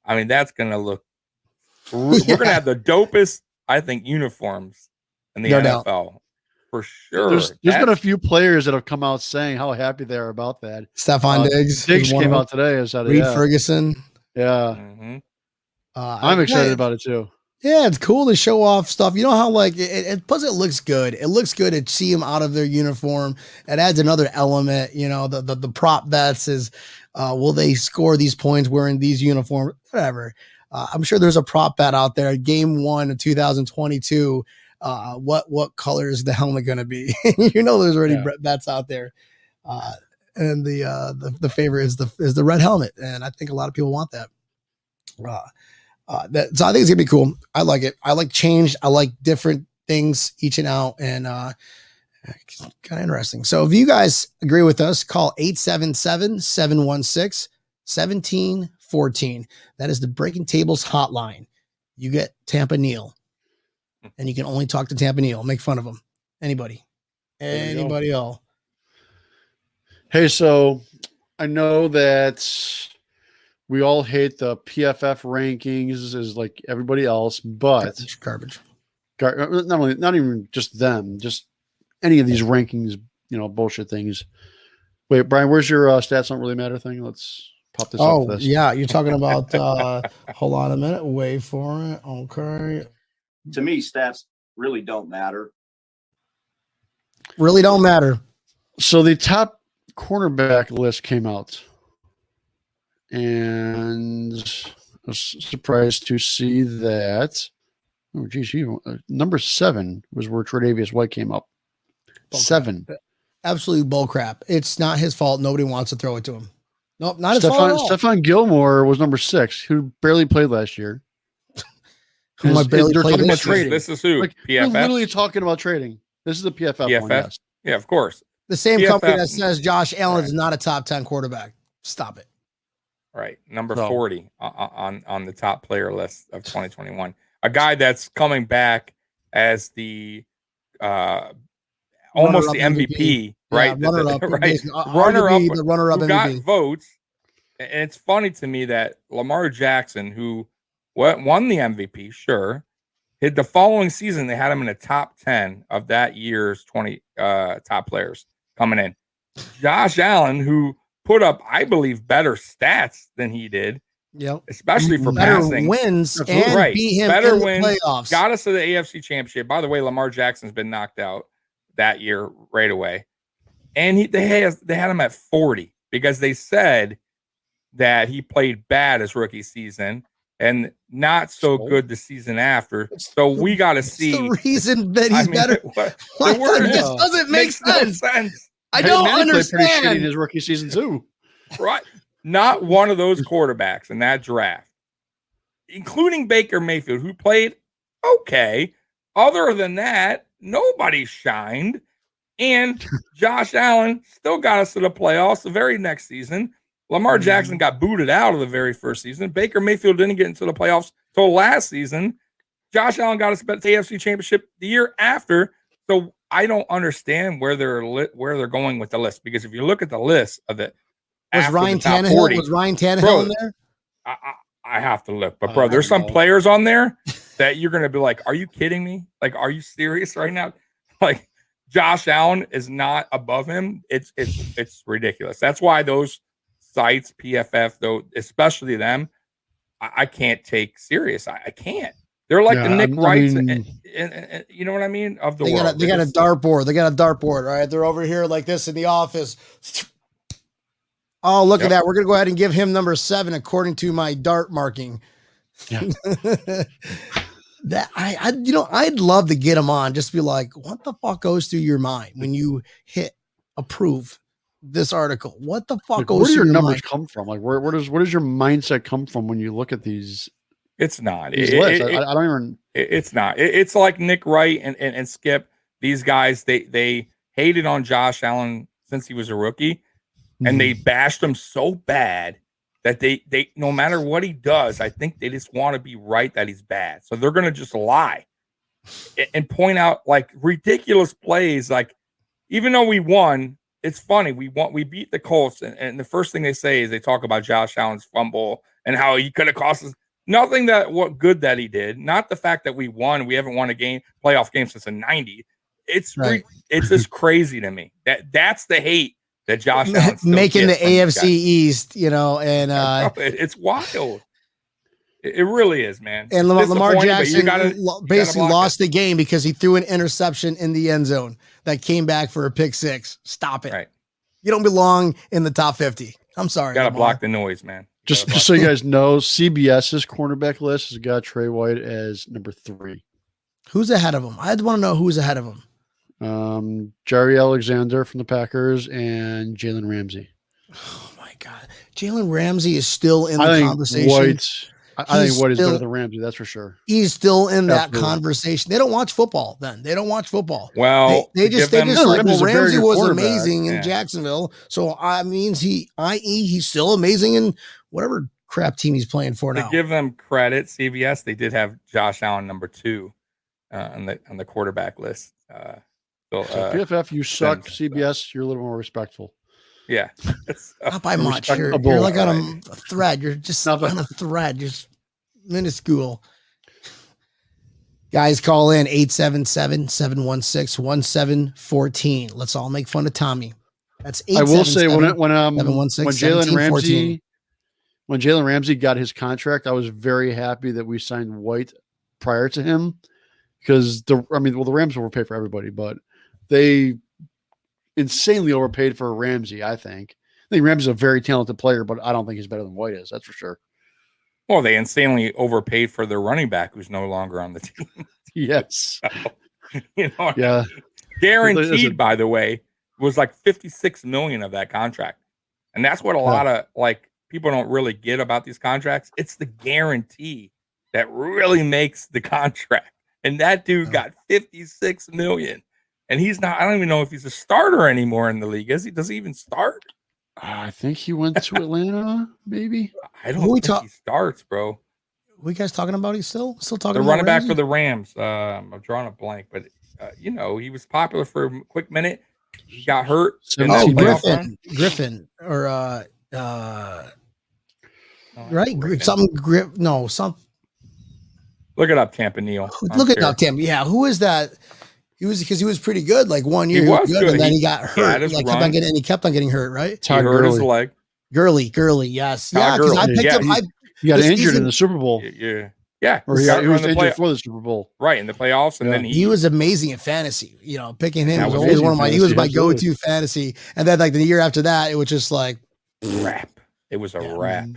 I mean, that's going to look. We're going to have the dopest, I think, uniforms in the NFL for sure. There's been a few players that have come out saying how happy they are about that. Stephon Diggs. Diggs came out today. Reed Ferguson. Yeah. Mm-hmm. I'm excited about it too. Yeah, it's cool to show off stuff. You know how plus it looks good. It looks good to see them out of their uniform. It adds another element. You know, the prop bets is, will they score these points wearing these uniforms? Whatever. I'm sure there's a prop bet out there. Game 1 of 2022. What color is the helmet going to be? You know, there's already bets out there. And the favorite is the red helmet, and I think a lot of people want that. So I think it's gonna be cool. I like it. I like change. I like different things each and out, and kind of interesting. So if you guys agree with us, call 877-716-1714. That is the Breaking Tables hotline. You get Tampa Neal, and you can only talk to Tampa Neal. Make fun of him. Anybody else. Hey, so I know that we all hate the PFF rankings as like everybody else, but garbage. Not even just them, just any of these rankings, bullshit things. Wait, Brian, where's your stats don't really matter thing? Let's pop this up for this. Yeah, you're talking about hold on a minute, wait for it. Okay. To me, stats really don't matter. Really don't matter. So the top cornerback list came out, and I was surprised to see that. Oh, geez, number 7 was where Tre'Davious White came up. 7. Absolute bullcrap. It's not his fault. Nobody wants to throw it to him. Nope, not his fault at all. Stephon Gilmore was number 6, who barely played last year. Who might barely they're play talking this about year. trading. This is who? Like, they're PFF? literally talking about trading. This is the PFF one. PFF? Yes. Yeah, of course. The same PFF company that says Josh Allen is right. not a top 10 quarterback. Stop it. Right. Number So- 40 on the top player list of 2021. A guy that's coming back as the almost the MVP, right? Yeah, runner-up. Right. Arguably the runner-up who MVP. got votes. And it's funny to me that Lamar Jackson, who won the MVP, sure, hit the following season, they had him in the top 10 of that year's 20 top players coming in. Josh Allen, who put up, I believe, better stats than he did, Yep. especially for Better passing. wins Absolutely. and Right. beat him Better in the wins, playoffs. got us to the AFC Championship. By the way, Lamar Jackson's been knocked out that year right away. And they had him at 40 because they said that he played bad his rookie season and not so good the season after. So we got to see the reason that he's better. The word this doesn't make makes no sense. sense. I don't Manning played pretty shitty in understand. his rookie season too. Right. Not one of those quarterbacks in that draft, including Baker Mayfield, who played okay. Other than that, nobody shined. And Josh Allen still got us to the playoffs the very next season. Lamar Jackson got booted out of the very first season. Baker Mayfield didn't get into the playoffs till last season. Josh Allen got us to the AFC Championship the year after. So I don't understand where they're going with the list, because if you look at the list of it, Was Ryan Tannehill in there? I have to look, but bro, there's some players on there that you're gonna be like, "Are you kidding me? Like, are you serious right now?" Like, Josh Allen is not above him. It's ridiculous. That's why those sites, PFF, though, especially them, I can't take serious. I can't. They're like the Nick Wrights, and you know what I mean? Of the world. They got a dartboard. They got a dartboard, right? They're over here like this in the office. Oh, look at that. We're going to go ahead and give him number 7 according to my dart marking. Yeah. That I'd love to get him on, just be like, what the fuck goes through your mind when you hit approve this article? What the fuck goes where do through your numbers mind? come from? Like, where does your mindset come from when you look at these? It's not. These lists? I don't even. It's not. It's like Nick Wright and Skip. These guys, they hated on Josh Allen since he was a rookie, and they bashed him so bad that they no matter what he does, I think they just want to be right that he's bad. So they're gonna just lie and point out like ridiculous plays. Like, even though we won, it's funny. We beat the Colts, and the first thing they say is they talk about Josh Allen's fumble and how he could have cost us. Nothing what good that he did. Not the fact that we won. We haven't won a playoff game since the 90s. It's just crazy to me. That's the hate that Josh Allen making the AFC East, and it's wild. It really is, man. And Lamar Jackson basically gotta lost the game because he threw an interception in the end zone that came back for a pick 6. Stop it. Right. You don't belong in the top 50. I'm sorry. Got to block the noise, man. Just so you guys know, CBS's cornerback list has got Trey White as number 3. Who's ahead of him? I want to know who's ahead of him. Jerry Alexander from the Packers and Jalen Ramsey. Oh my God. Jalen Ramsey is still in the conversation. I think White is better than Ramsey. That's for sure. He's still in that conversation. They don't watch football then. They don't watch football. Well, they just like, well, Ramsey was amazing in Yeah. Jacksonville. So I mean, he's still amazing in whatever crap team he's playing for now. To give them credit, CBS, they did have Josh Allen number 2 on the quarterback list. So PFF, you suck. CBS, you're a little more respectful. Yeah. Not by much. You're like on a thread. You're just on a thread. You're just minuscule. Guys, call in 877-716-1714. Let's all make fun of Tommy. That's 877-716-1714. I will say when Jalen Ramsey got his contract, I was very happy that we signed White prior to him, because the Rams overpaid for everybody, but they insanely overpaid for Ramsey. I think Ramsey's a very talented player, but I don't think he's better than White is. That's for sure. Well, they insanely overpaid for their running back, who's no longer on the team. Yes. So, yeah. Guaranteed, by the way, was like 56 million of that contract. And that's what a lot of like people don't really get about these contracts. It's the guarantee that really makes the contract. And that dude got 56 million. And he's not, I don't even know if he's a starter anymore in the league. Is he? Does he even start? I think he went to Atlanta, maybe. I don't think he starts, bro. Who you guys talking about? He's still talking The about running back Ramsey? for the Rams. I'm drawing a blank, but you know, he was popular for a quick minute. He got hurt. In that playoff run. Griffin or right? Griffin. Some. Look it up, Tampa Neal. Look it up, Tampa. Yeah, who is that? He was pretty good. Like 1 year, He was good. and then he got hurt. He kept on getting hurt. Right? He hurt his leg. Gurley, yes, Todd because I Gurley. picked him. He got injured in the Super Bowl. Yeah. Or he was injured for the Super Bowl. Right, in the playoffs. And then he was amazing at fantasy. You know, picking him was always always he was my go-to fantasy. And then like the year after that, it was just like wrap. It was a wrap.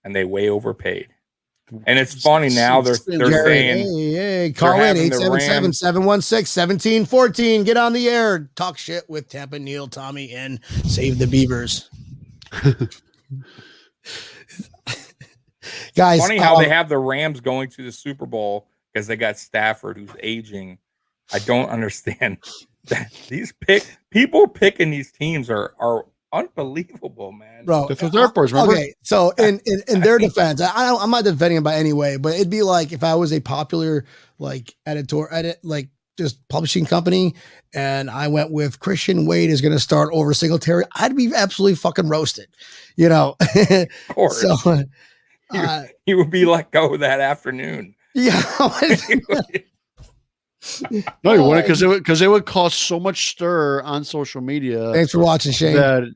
And they way overpaid. And it's funny now they're saying, hey, call in 877-716-1714. Get on the air. Talk shit with Tampa Neal, Tommy, and save the Beavers. Guys, funny how they have the Rams going to the Super Bowl because they got Stafford who's aging. I don't understand that these people picking these teams are unbelievable, man. Bro, that's what they're for, remember? Okay, so in their defense, I'm not defending them by any way, but it'd be like if I was a popular like like just publishing company and I went with Christian Wade is going to start over Singletary, I'd be absolutely fucking roasted, you know. Of course. So he would be let go that afternoon. Yeah. No, you wouldn't, because it would cause so much stir on social media. Thanks for watching, Shane. That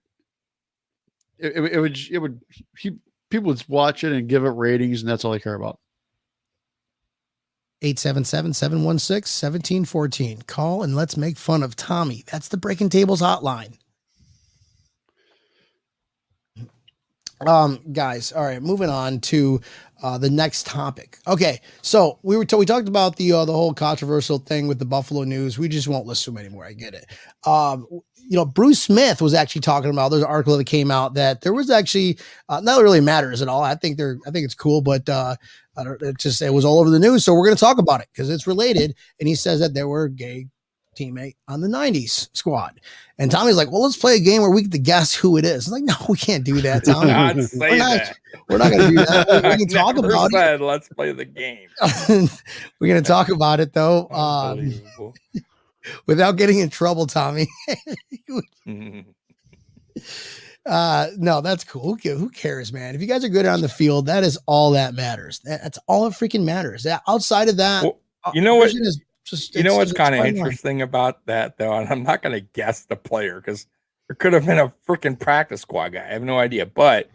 people would watch it and give it ratings, and that's all they care about. 877-716-1714. Call and let's make fun of Tommy. That's the Breaking Tables hotline. Guys, all right, moving on to the next topic. Okay, so we talked about the whole controversial thing with the Buffalo News. We just won't list them anymore. I get it. You know, Bruce Smith was actually talking about, there's an article that came out that there was actually not really matters at all. I think it's cool, but it was all over the news. So we're going to talk about it because it's related. And he says that there were gay teammate on the 90s squad. And Tommy's like, well, let's play a game where we get to guess who it is. I'm like, no, we can't do that, Tommy. We're not going to do that. We can talk about it. Let's play the game. We're going to talk about it, though, without getting in trouble, Tommy. No, that's cool. Who cares, man? If you guys are good on the field, that is all that matters. That's all that freaking matters. Outside of that, well, you know what? You know what's kind of interesting about that, though, and I'm not going to guess the player because there could have been a freaking practice squad guy. I have no idea, but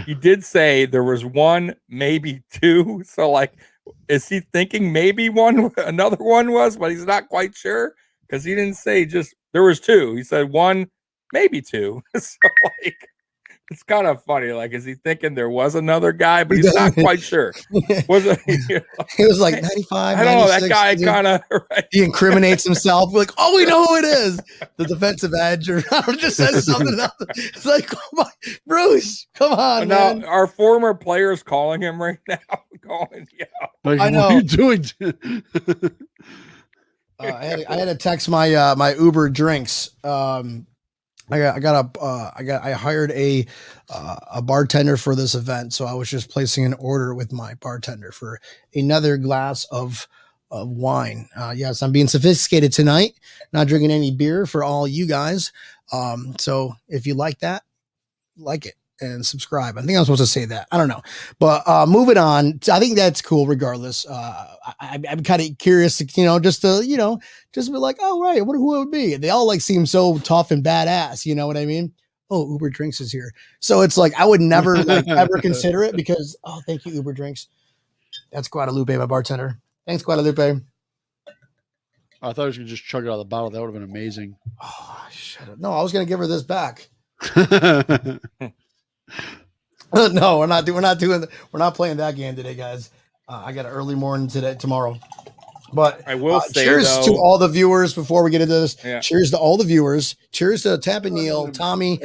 he did say there was one, maybe two. So, like, is he thinking maybe another one was, but he's not quite sure because he didn't say just there was two. He said one, maybe two. So, like, it's kind of funny. Like, is he thinking there was another guy, but he's not quite sure? Was it? You know, it was like 95. I don't know. That guy kind of he incriminates himself. We're like, oh, we know who it is. The defensive edge, or just says something else. It's like, come on, Bruce, come on. Now, man. our former players calling him right now. Calling, like, I know. What are you doing? I had to text my my Uber drinks. I hired a bartender for this event, so I was just placing an order with my bartender for another glass of wine. Yes, I'm being sophisticated tonight, not drinking any beer for all you guys. So if you like that, like it and subscribe. I think I'm supposed to say that. I don't know, but moving on. I think that's cool. Regardless, I'm kind of curious, just to be like, oh right, who it would be? They all like seem so tough and badass. You know what I mean? Oh, Uber Drinks is here, so it's like I would never ever consider it because thank you, Uber Drinks. That's Guadalupe, my bartender. Thanks, Guadalupe. I thought he was gonna just chug it out of the bottle. That would have been amazing. Oh, shut up. No, I was gonna give her this back. No, we're not playing that game today, guys. I got an early morning tomorrow. But I will say, cheers to though, all the viewers before we get into this. Yeah. Cheers to all the viewers. Cheers to Tap and Neil, Tommy.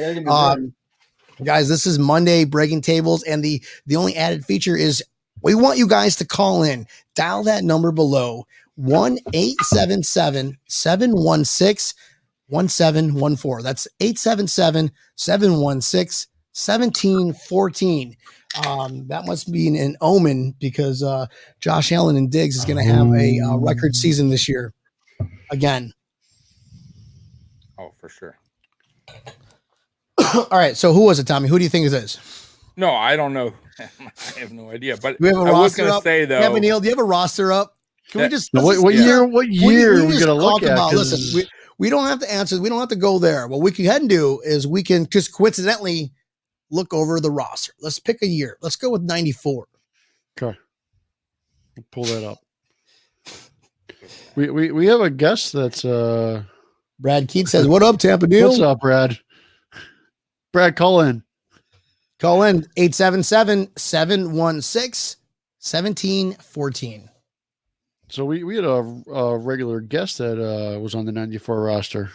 Guys, this is Monday Breaking Tables, and the only added feature is we want you guys to call in. Dial that number below, 1-877-716-1714. That's 877-716-1714. That must be an omen because Josh Allen and Diggs is going to have a record season this year again. Oh, for sure. All right, so who was it, Tommy? Who do you think it is? No, I don't know. I have no idea. But Do we have a I was roster going to up? say, though. Yeah, Neil, do you have a roster up? Can we just What year are we just going to look talk at? about? Listen, we don't have to answer. We don't have to go there. What we can do is we can just coincidentally look over the roster. Let's pick a year. Let's go with 94. Okay, we'll pull that up. We have a guest that's Brad Keith says, "What up, Tampa Neil? What's up, Brad? Brad, call in. Call in 877-716-1714." So we had a regular guest that was on the 94 roster.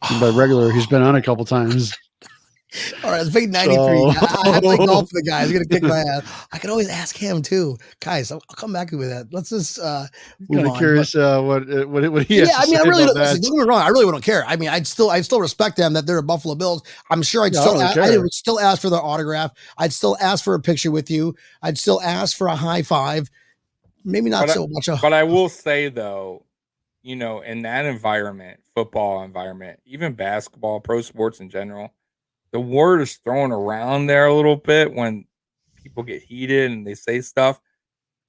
And by regular, he's been on a couple times. All right, let's pick 93. I have to golf for the guy. He's going to kick my ass. I could always ask him too. Guys, I'll come back with that. Let's just kind of curious what he has to I mean, say I really about don't, listen, don't get me wrong. I really don't care. I mean, I'd still respect them that they're a Buffalo Bills. I'm sure I would still ask for their autograph. I'd still ask for a picture with you. I'd still ask for a high five. Maybe not so much. But I will say, though, in that environment, football environment, even basketball, pro sports in general, the word is thrown around there a little bit when people get heated and they say stuff.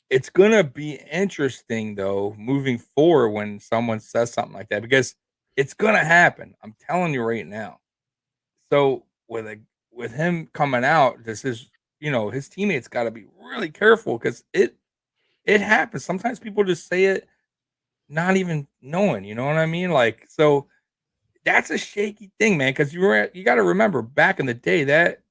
It's going to be interesting, though, moving forward when someone says something like that, because it's going to happen. I'm telling you right now. So with him coming out, this is, his teammates got to be really careful because it happens. Sometimes people just say it not even knowing, you know what I mean? Like, so that's a shaky thing, man, because you got to remember back in the day that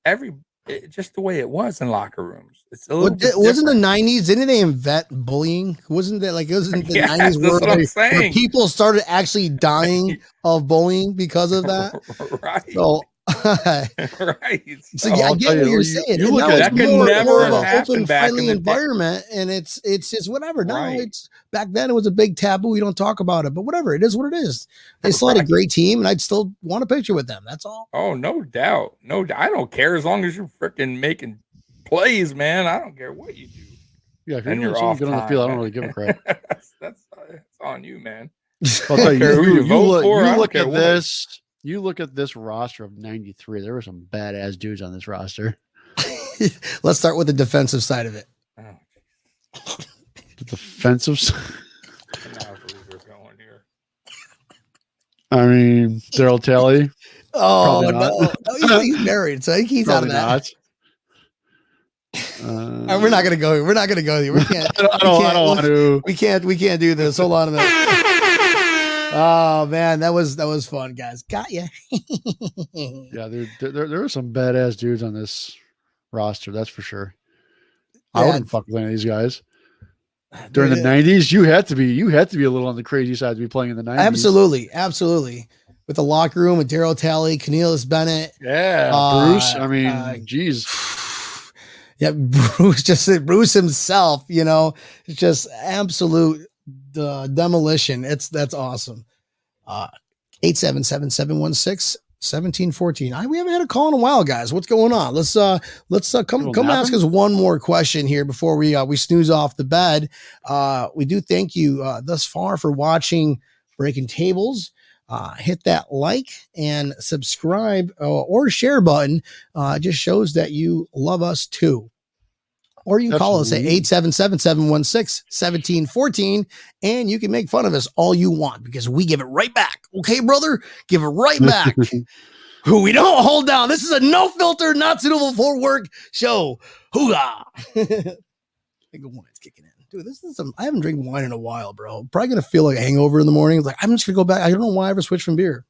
just the way it was in locker rooms. It's a little wasn't the 90s, didn't they invent bullying? Wasn't that like it was in the 90s where people started actually dying of bullying because of that? Right. So right. So I get what you're saying. You look at that could never of an happen open, back friendly in the environment, and it's just whatever. Now Right. it's back then it was a big taboo. We don't talk about it, but whatever. It is what it is. They still had a great team, and I'd still want a picture with them. That's all. Oh, no doubt. No doubt. I don't care as long as you're freaking making plays, man. I don't care what you do. Yeah, if And you're you're off off on the time, field, I don't man. really give a crap. That's on you, man. I'll tell you, care who you vote for, I don't look care at what. this. You look at this roster of 93. There were some badass dudes on this roster. Let's start with the defensive side of it. Oh, The defensive side. now I believe we're going here. I mean, Daryl Talley. Oh Probably no, not. he's married, so he's out Probably of that. not. We're not gonna go. We're not gonna go here. We can't. I don't want to. We can't do this. Hold on a minute. Oh man, that was fun, guys. Got you. Yeah, there were some badass dudes on this roster. That's for sure. Yeah. I wouldn't fuck with any of these guys. During the 90s, you had to be a little on the crazy side to be playing in the 90s. Absolutely. With the locker room with Daryl Talley, Cornelius Bennett. Yeah, Bruce. I mean, geez. Yeah, Bruce himself, it's just absolute demolition. That's awesome. 877-716-1714. We haven't had a call in a while, guys. What's going on? Let's come ask us one more question here before we snooze off the bed. We do thank you thus far for watching Breaking Tables. Hit that like and subscribe or share button. It just shows that you love us too. Or you can call us at 877-716-1714 and you can make fun of us all you want because we give it right back. Okay, brother? Give it right back. Who we don't hold down. This is a no filter, not suitable for work show. Hooah. I think wine's kicking in. Dude, I haven't drank wine in a while, bro. I'm probably going to feel like a hangover in the morning. It's like, I'm just going to go back. I don't know why I ever switched from beer.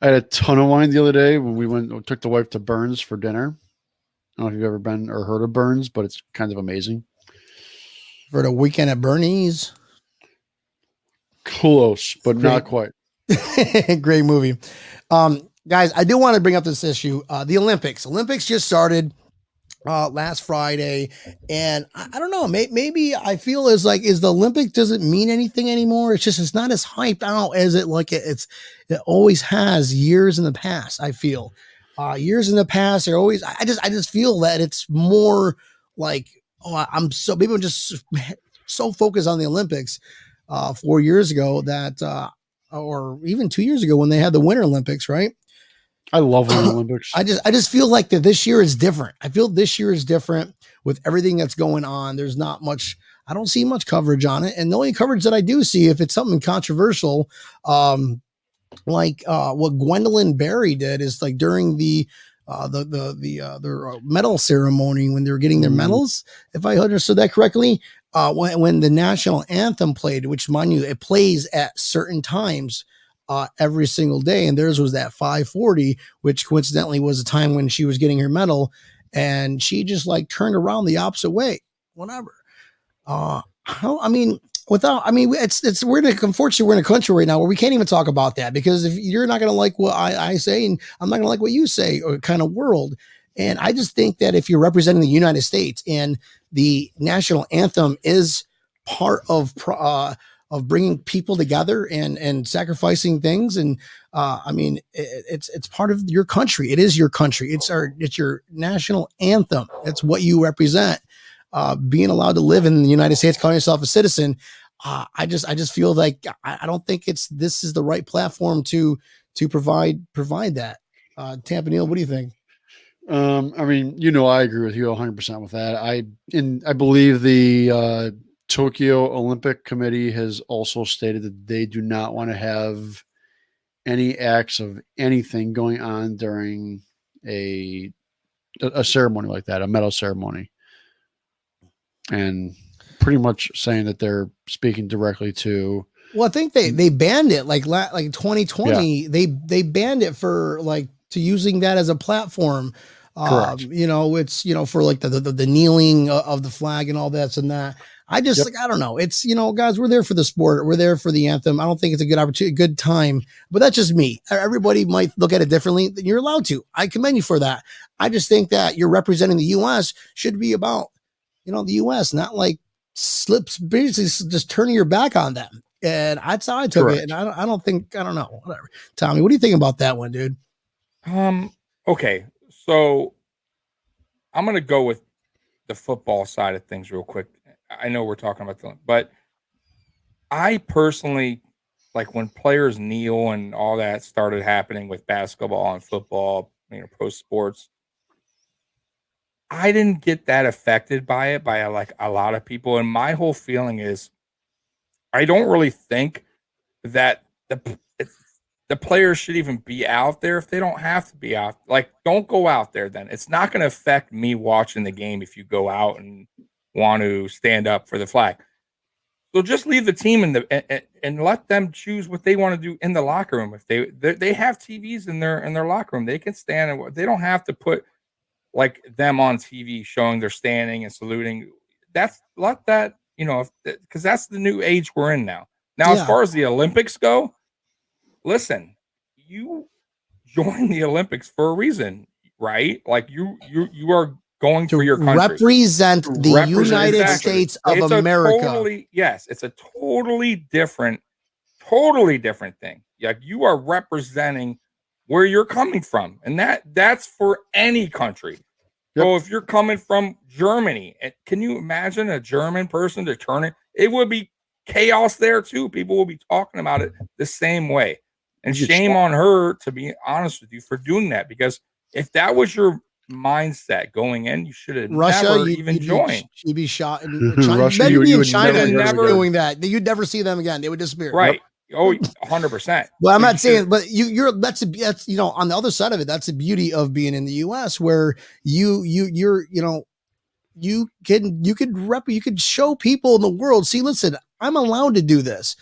I had a ton of wine the other day when we took the wife to Burns for dinner. I don't know if you've ever been or heard of Burns, but it's kind of amazing. for the Weekend at Bernie's. Close, but not quite. Great movie. Guys, I do want to bring up this issue. The Olympics just started last Friday, and I don't know, maybe I feel as like, is the Olympic doesn't mean anything anymore. It's not as hyped out as it it always has years in the past. I feel years in the past, they're always, I just feel that it's more like, I'm just so focused on the Olympics 4 years ago that or even 2 years ago when they had the Winter Olympics, right? I love the Olympics. I just feel like that this year is different. I feel this year is different with everything that's going on. There's not much, I don't see much coverage on it. And the only coverage that I do see, if it's something controversial, like what Gwendolyn Berry did, is like during their medal ceremony when they were getting their medals, if I understood that correctly, when the national anthem played, which, mind you, it plays at certain times every single day, and theirs was at 5:40, which coincidentally was a time when she was getting her medal, and she just like turned around the opposite way. Whatever. Unfortunately, we're in a country right now where we can't even talk about that, because if you're not going to like what I say, and I'm not going to like what you say, or kind of world. And I just think that if you're representing the United States and the national anthem is part of bringing people together and sacrificing things. And it's part of your country. It is your country. It's your national anthem. It's what you represent. Being allowed to live in the United States, calling yourself a citizen. I just feel like I don't think this is the right platform to provide that. Tampa Neal, what do you think? I agree with you 100% with that. I believe the Tokyo Olympic Committee has also stated that they do not want to have any acts of anything going on during a ceremony like that, a medal ceremony, and pretty much saying that they're speaking directly to. Well, I think they banned it like 2020. Yeah. They banned it for to using that as a platform. Correct. It's for like the kneeling of the flag and all that and that. I just I don't know. It's, guys, we're there for the sport. We're there for the anthem. I don't think it's a good opportunity, good time, but that's just me. Everybody might look at it differently. You're allowed to. I commend you for that. I just think that you're representing the U.S. should be about, the U.S., not like basically just turning your back on them. And that's how I took it. And I don't know. Whatever. Tommy, what do you think about that one, dude? Okay. So I'm going to go with the football side of things real quick. I know we're talking about but I personally, like when players kneel and all that started happening with basketball and football, pro sports, I didn't get that affected by it by like a lot of people. And my whole feeling is I don't really think that the players should even be out there if they don't have to be out. Like, don't go out there then. It's not going to affect me watching the game if you go out and want to stand up for the flag. So just leave the team and let them choose what they want to do in the locker room. If they have TVs in their locker room, they can stand and they don't have to put like them on TV showing they're standing and saluting. Let that, because that's the new age we're in now. Now, as far as the Olympics go, listen, you joined the Olympics for a reason, right? Like you are going for your country. Represent the United States of America. It's a totally different thing. Like you are representing where you're coming from. And that's for any country. Yep. So if you're coming from Germany, can you imagine a German person to turn it? It would be chaos there too. People will be talking about it the same way. And shame on her, to be honest with you, for doing that. Because if that was your mindset going in, you should have never even joined. You'd be shot in China. Russia, you would never doing that. You'd never see them again. They would disappear. Right. Yep. Oh, 100%. Well, I'm not saying, but that's on the other side of it. That's the beauty of being in the U.S., where you could show people in the world. See, listen, I'm allowed to do this.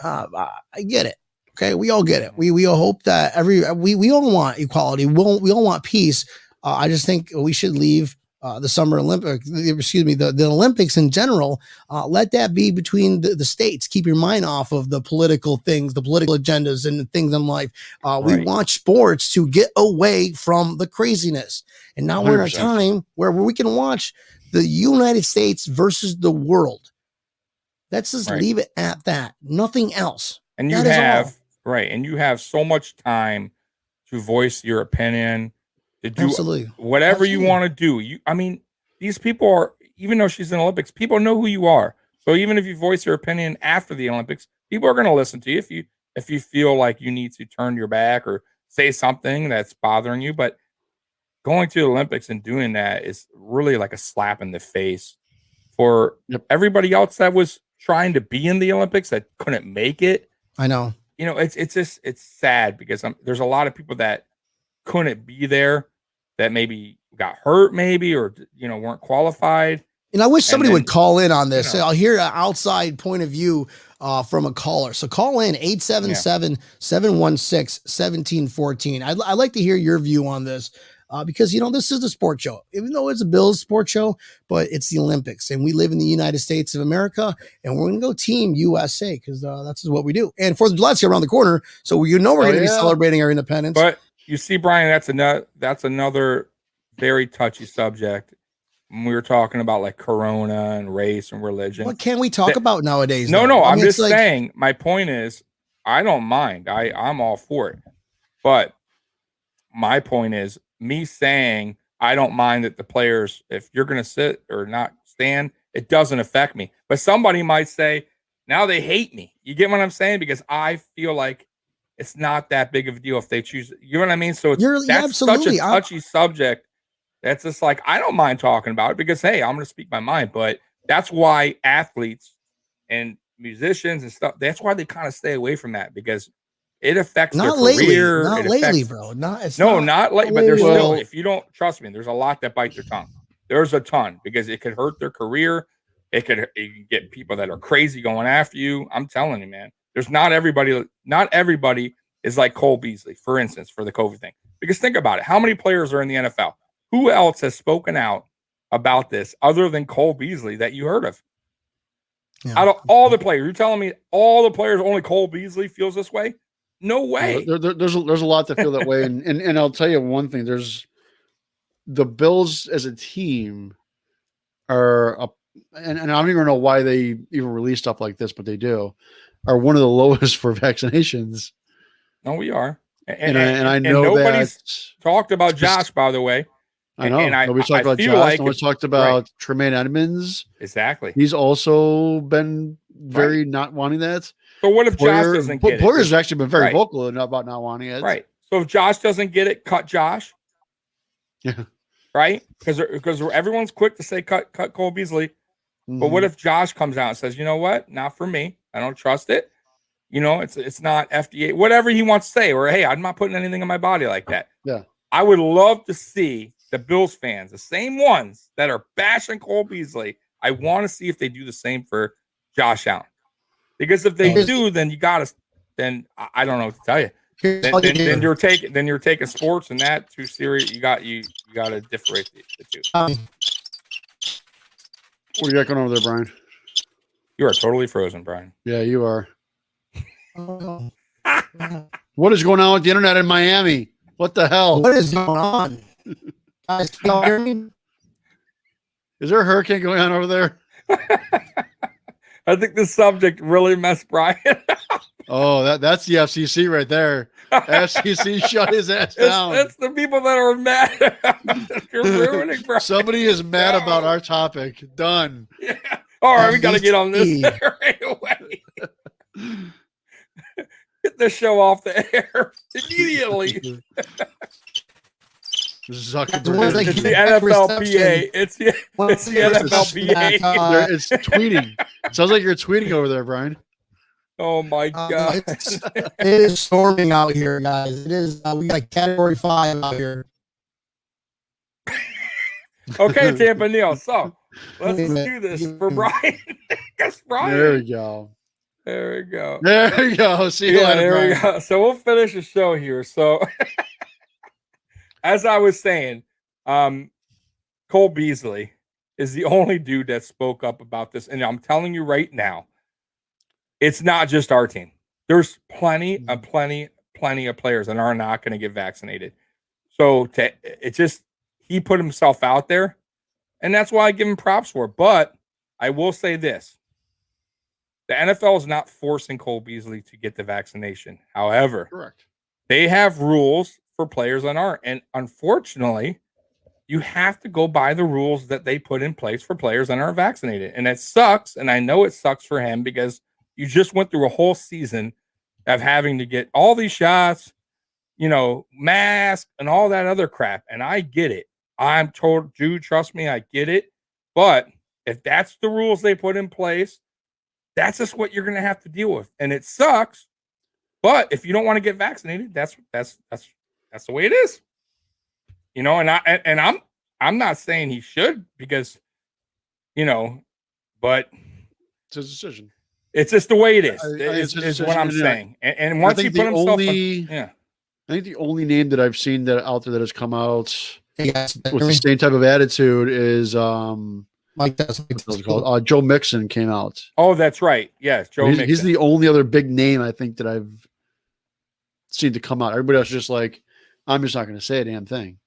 I get it. Okay, we all get it. We all hope that we all want equality. We all want peace. I just think we should leave the Summer Olympics, excuse me, the Olympics in general, let that be between the states. Keep your mind off of the political things, the political agendas and things in life. We Right. want sports to get away from the craziness. And now we're in a 100%. time where we can watch the United States versus the world. Let's just Right. leave it at that. Nothing else. And you That is all. have right, and you have so much time to voice your opinion, to do Absolutely. whatever you Absolutely. want to do. I mean, these people are, even though she's in the Olympics, people know who you are. So even if you voice your opinion after the Olympics, people are going to listen to you if you feel like you need to turn your back or say something that's bothering you. But going to the Olympics and doing that is really like a slap in the face for Yep. everybody else that was trying to be in the Olympics that couldn't make it. I know. You know, it's just, it's sad because there's a lot of people that couldn't be there that maybe got hurt, maybe, or, you know, weren't qualified. And I wish somebody then, would call in on this. you know. I'll hear an outside point of view from a caller. So call in 877-716-1714. I'd like to hear your view on this because, you know, this is the sports show, even though it's a Bills sports show, but it's the Olympics and we live in the United States of America and we're going to go team USA because that's what we do. And 4th of July's here around the corner. So we're going to be celebrating our independence. But you see, Brian, that's another very touchy subject. When we were talking about like Corona and race and religion. What can we talk about nowadays? No, though? I'm mean, just saying, my point is, I don't mind. I'm all for it. But my point is, me saying I don't mind that the players, if you're going to sit or not stand, it doesn't affect me. But somebody might say, now they hate me. You get what I'm saying? Because I feel like it's not that big of a deal if they choose. You know what I mean? So that's such a touchy subject. That's just like, I don't mind talking about it because, hey, I'm going to speak my mind. But that's why athletes and musicians and stuff, that's why they kind of stay away from that because it affects their career. Not lately, bro. Not lately. But there's still, if you don't trust me, there's a lot that bite their tongue. There's a ton because it could hurt their career. It can get people that are crazy going after you. I'm telling you, man. There's not everybody is like Cole Beasley, for instance, for the COVID thing. Because think about it. How many players are in the NFL? Who else has spoken out about this other than Cole Beasley that you heard of? Yeah. Out of all the players, you're telling me all the players, only Cole Beasley feels this way? No way. There's a lot that feel that way. And I'll tell you one thing. There's the Bills as a team are and I don't even know why they even release stuff like this, but they do, are one of the lowest for vaccinations. No, we are. And I know nobody's talked about Josh, by the way. I know. Nobody's talked about Josh. Nobody's talked about Tremaine Edmonds. Exactly. He's also been very not wanting that. So what if Josh doesn't get it? Poyer's actually been very vocal about not wanting it. Right. So if Josh doesn't get it, cut Josh. Yeah. Right? Because everyone's quick to say cut Cole Beasley. Mm-hmm. But what if Josh comes out and says, you know what? Not for me. I don't trust it. You know, it's not FDA, whatever he wants to say, or hey, I'm not putting anything in my body like that. Yeah. I would love to see the Bills fans, the same ones that are bashing Cole Beasley. I want to see if they do the same for Josh Allen. Because if they do, then then I don't know what to tell you. Then you're taking sports and that too serious. You got to differentiate the two. What do you got going over there, Brian? You are totally frozen, Brian. Yeah, you are. What is going on with the internet in Miami? What the hell? What is going on? Guys, can y'all hear me? Is there a hurricane going on over there? I think the subject really messed Brian up. Oh, that's the FCC right there. FCC shut his ass down. It's the people that are mad. You're ruining Brian. Somebody is mad about our topic. Done. Yeah. All right, we got to get on this right away. Get this show off the air immediately. Zuckerberg. It's the NFLPA. It's the NFLPA. It's tweeting. It sounds like you're tweeting over there, Brian. Oh my God! It is storming out here, guys. It is. We got Category 5 out here. Okay, Tampa Neil. So let's do this for Brian. Brian. There we go. There we go. There we go. See you later, there Brian. we go. So we'll finish the show here. So as I was saying, Cole Beasley is the only dude that spoke up about this. And I'm telling you right now, it's not just our team. There's plenty of players that are not going to get vaccinated. So he put himself out there, and that's why I give him props for it. But I will say this. The NFL is not forcing Cole Beasley to get the vaccination. However, Correct. They have rules for players that aren't. And unfortunately, you have to go by the rules that they put in place for players that aren't vaccinated. And it sucks. And I know it sucks for him because you just went through a whole season of having to get all these shots, mask and all that other crap. And I get it. I'm told, dude, trust me, I get it. But if that's the rules they put in place, that's just what you're going to have to deal with. And it sucks. But if you don't want to get vaccinated, that's the way it is. And I'm not saying he should because, but it's his decision. It's just the way it is. Is what I'm saying. And once he put himself, I think the only name that I've seen that out there that has come out with with the same type of attitude is Mike does. what's it called? Joe Mixon came out. Oh, that's right. Yes, Joe Mixon. He's the only other big name I think that I've seen to come out. Everybody else is just like, I'm just not going to say a damn thing.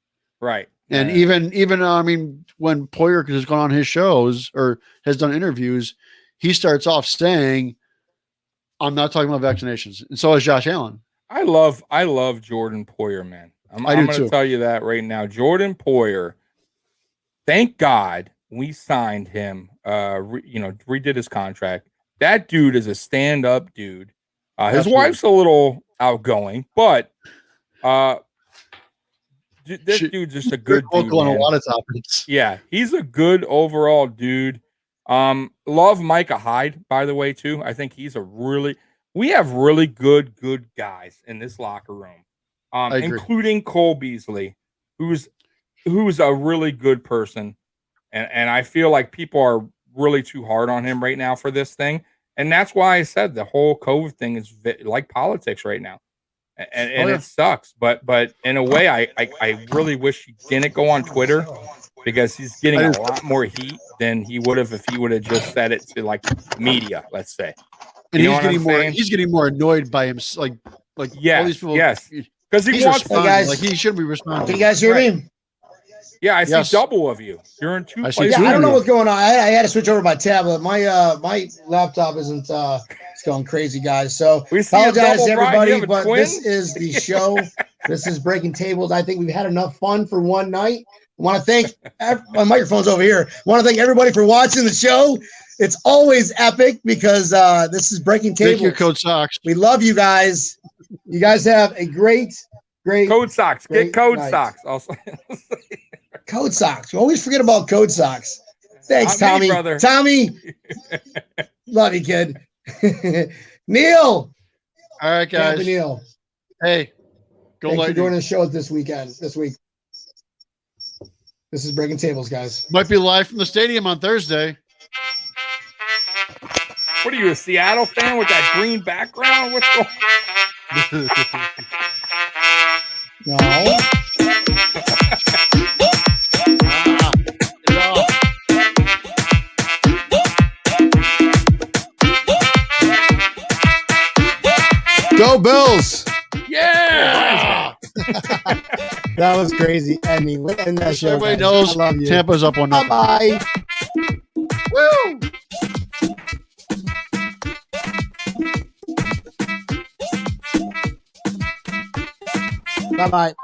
Right. And even when Poyer has gone on his shows or has done interviews, he starts off saying, I'm not talking about vaccinations. And so is Josh Allen. I love Jordan Poyer, man. I'm going to tell you that right now. Jordan Poyer, thank God we signed him, redid his contract. That dude is a stand-up dude. His wife's a little outgoing, but this dude's just a good dude. On a lot of topics. Yeah, he's a good overall dude. Love Micah Hyde, by the way, too. I think we have really good guys in this locker room, including Cole Beasley, who's a really good person. And I feel like people are really too hard on him right now for this thing. And that's why I said the whole COVID thing is like politics right now. And it sucks. But in a way, I really wish he didn't go on Twitter because he's getting a lot more heat than he would have if he would have just said it to like media, let's say. And he's getting more annoyed by him. Like all these people. Yes. Because he wants guys. Like he should be responding. Can you guys hear me? Yeah, I see double of you. You're in two places. Yeah, I don't know what's going on. I had to switch over my tablet. My laptop isn't it's going crazy, guys. So apologize to everybody, but this is the show. This is Breaking Tables. I think we've had enough fun for one night. I want to thank my microphone's over here. I want to thank everybody for watching the show. It's always epic because this is Breaking Tables. Thank you, Code Sox. We love you guys. You guys have a great Code Sox. Get Code Sox. Also. Code Sox. You always forget about Code Sox. Thanks, Tommy. Brother. Tommy. Love you, kid. Neil. All right, guys. Neil. Hey. Thanks for doing the show this week. This is Breaking Tables, guys. Might be live from the stadium on Thursday. What are you, a Seattle fan with that green background? What's going No. Go Bills! Yeah! That was crazy ending. End that show. Everybody knows Tampa's up 1-0. Bye. Woo! Bye-bye.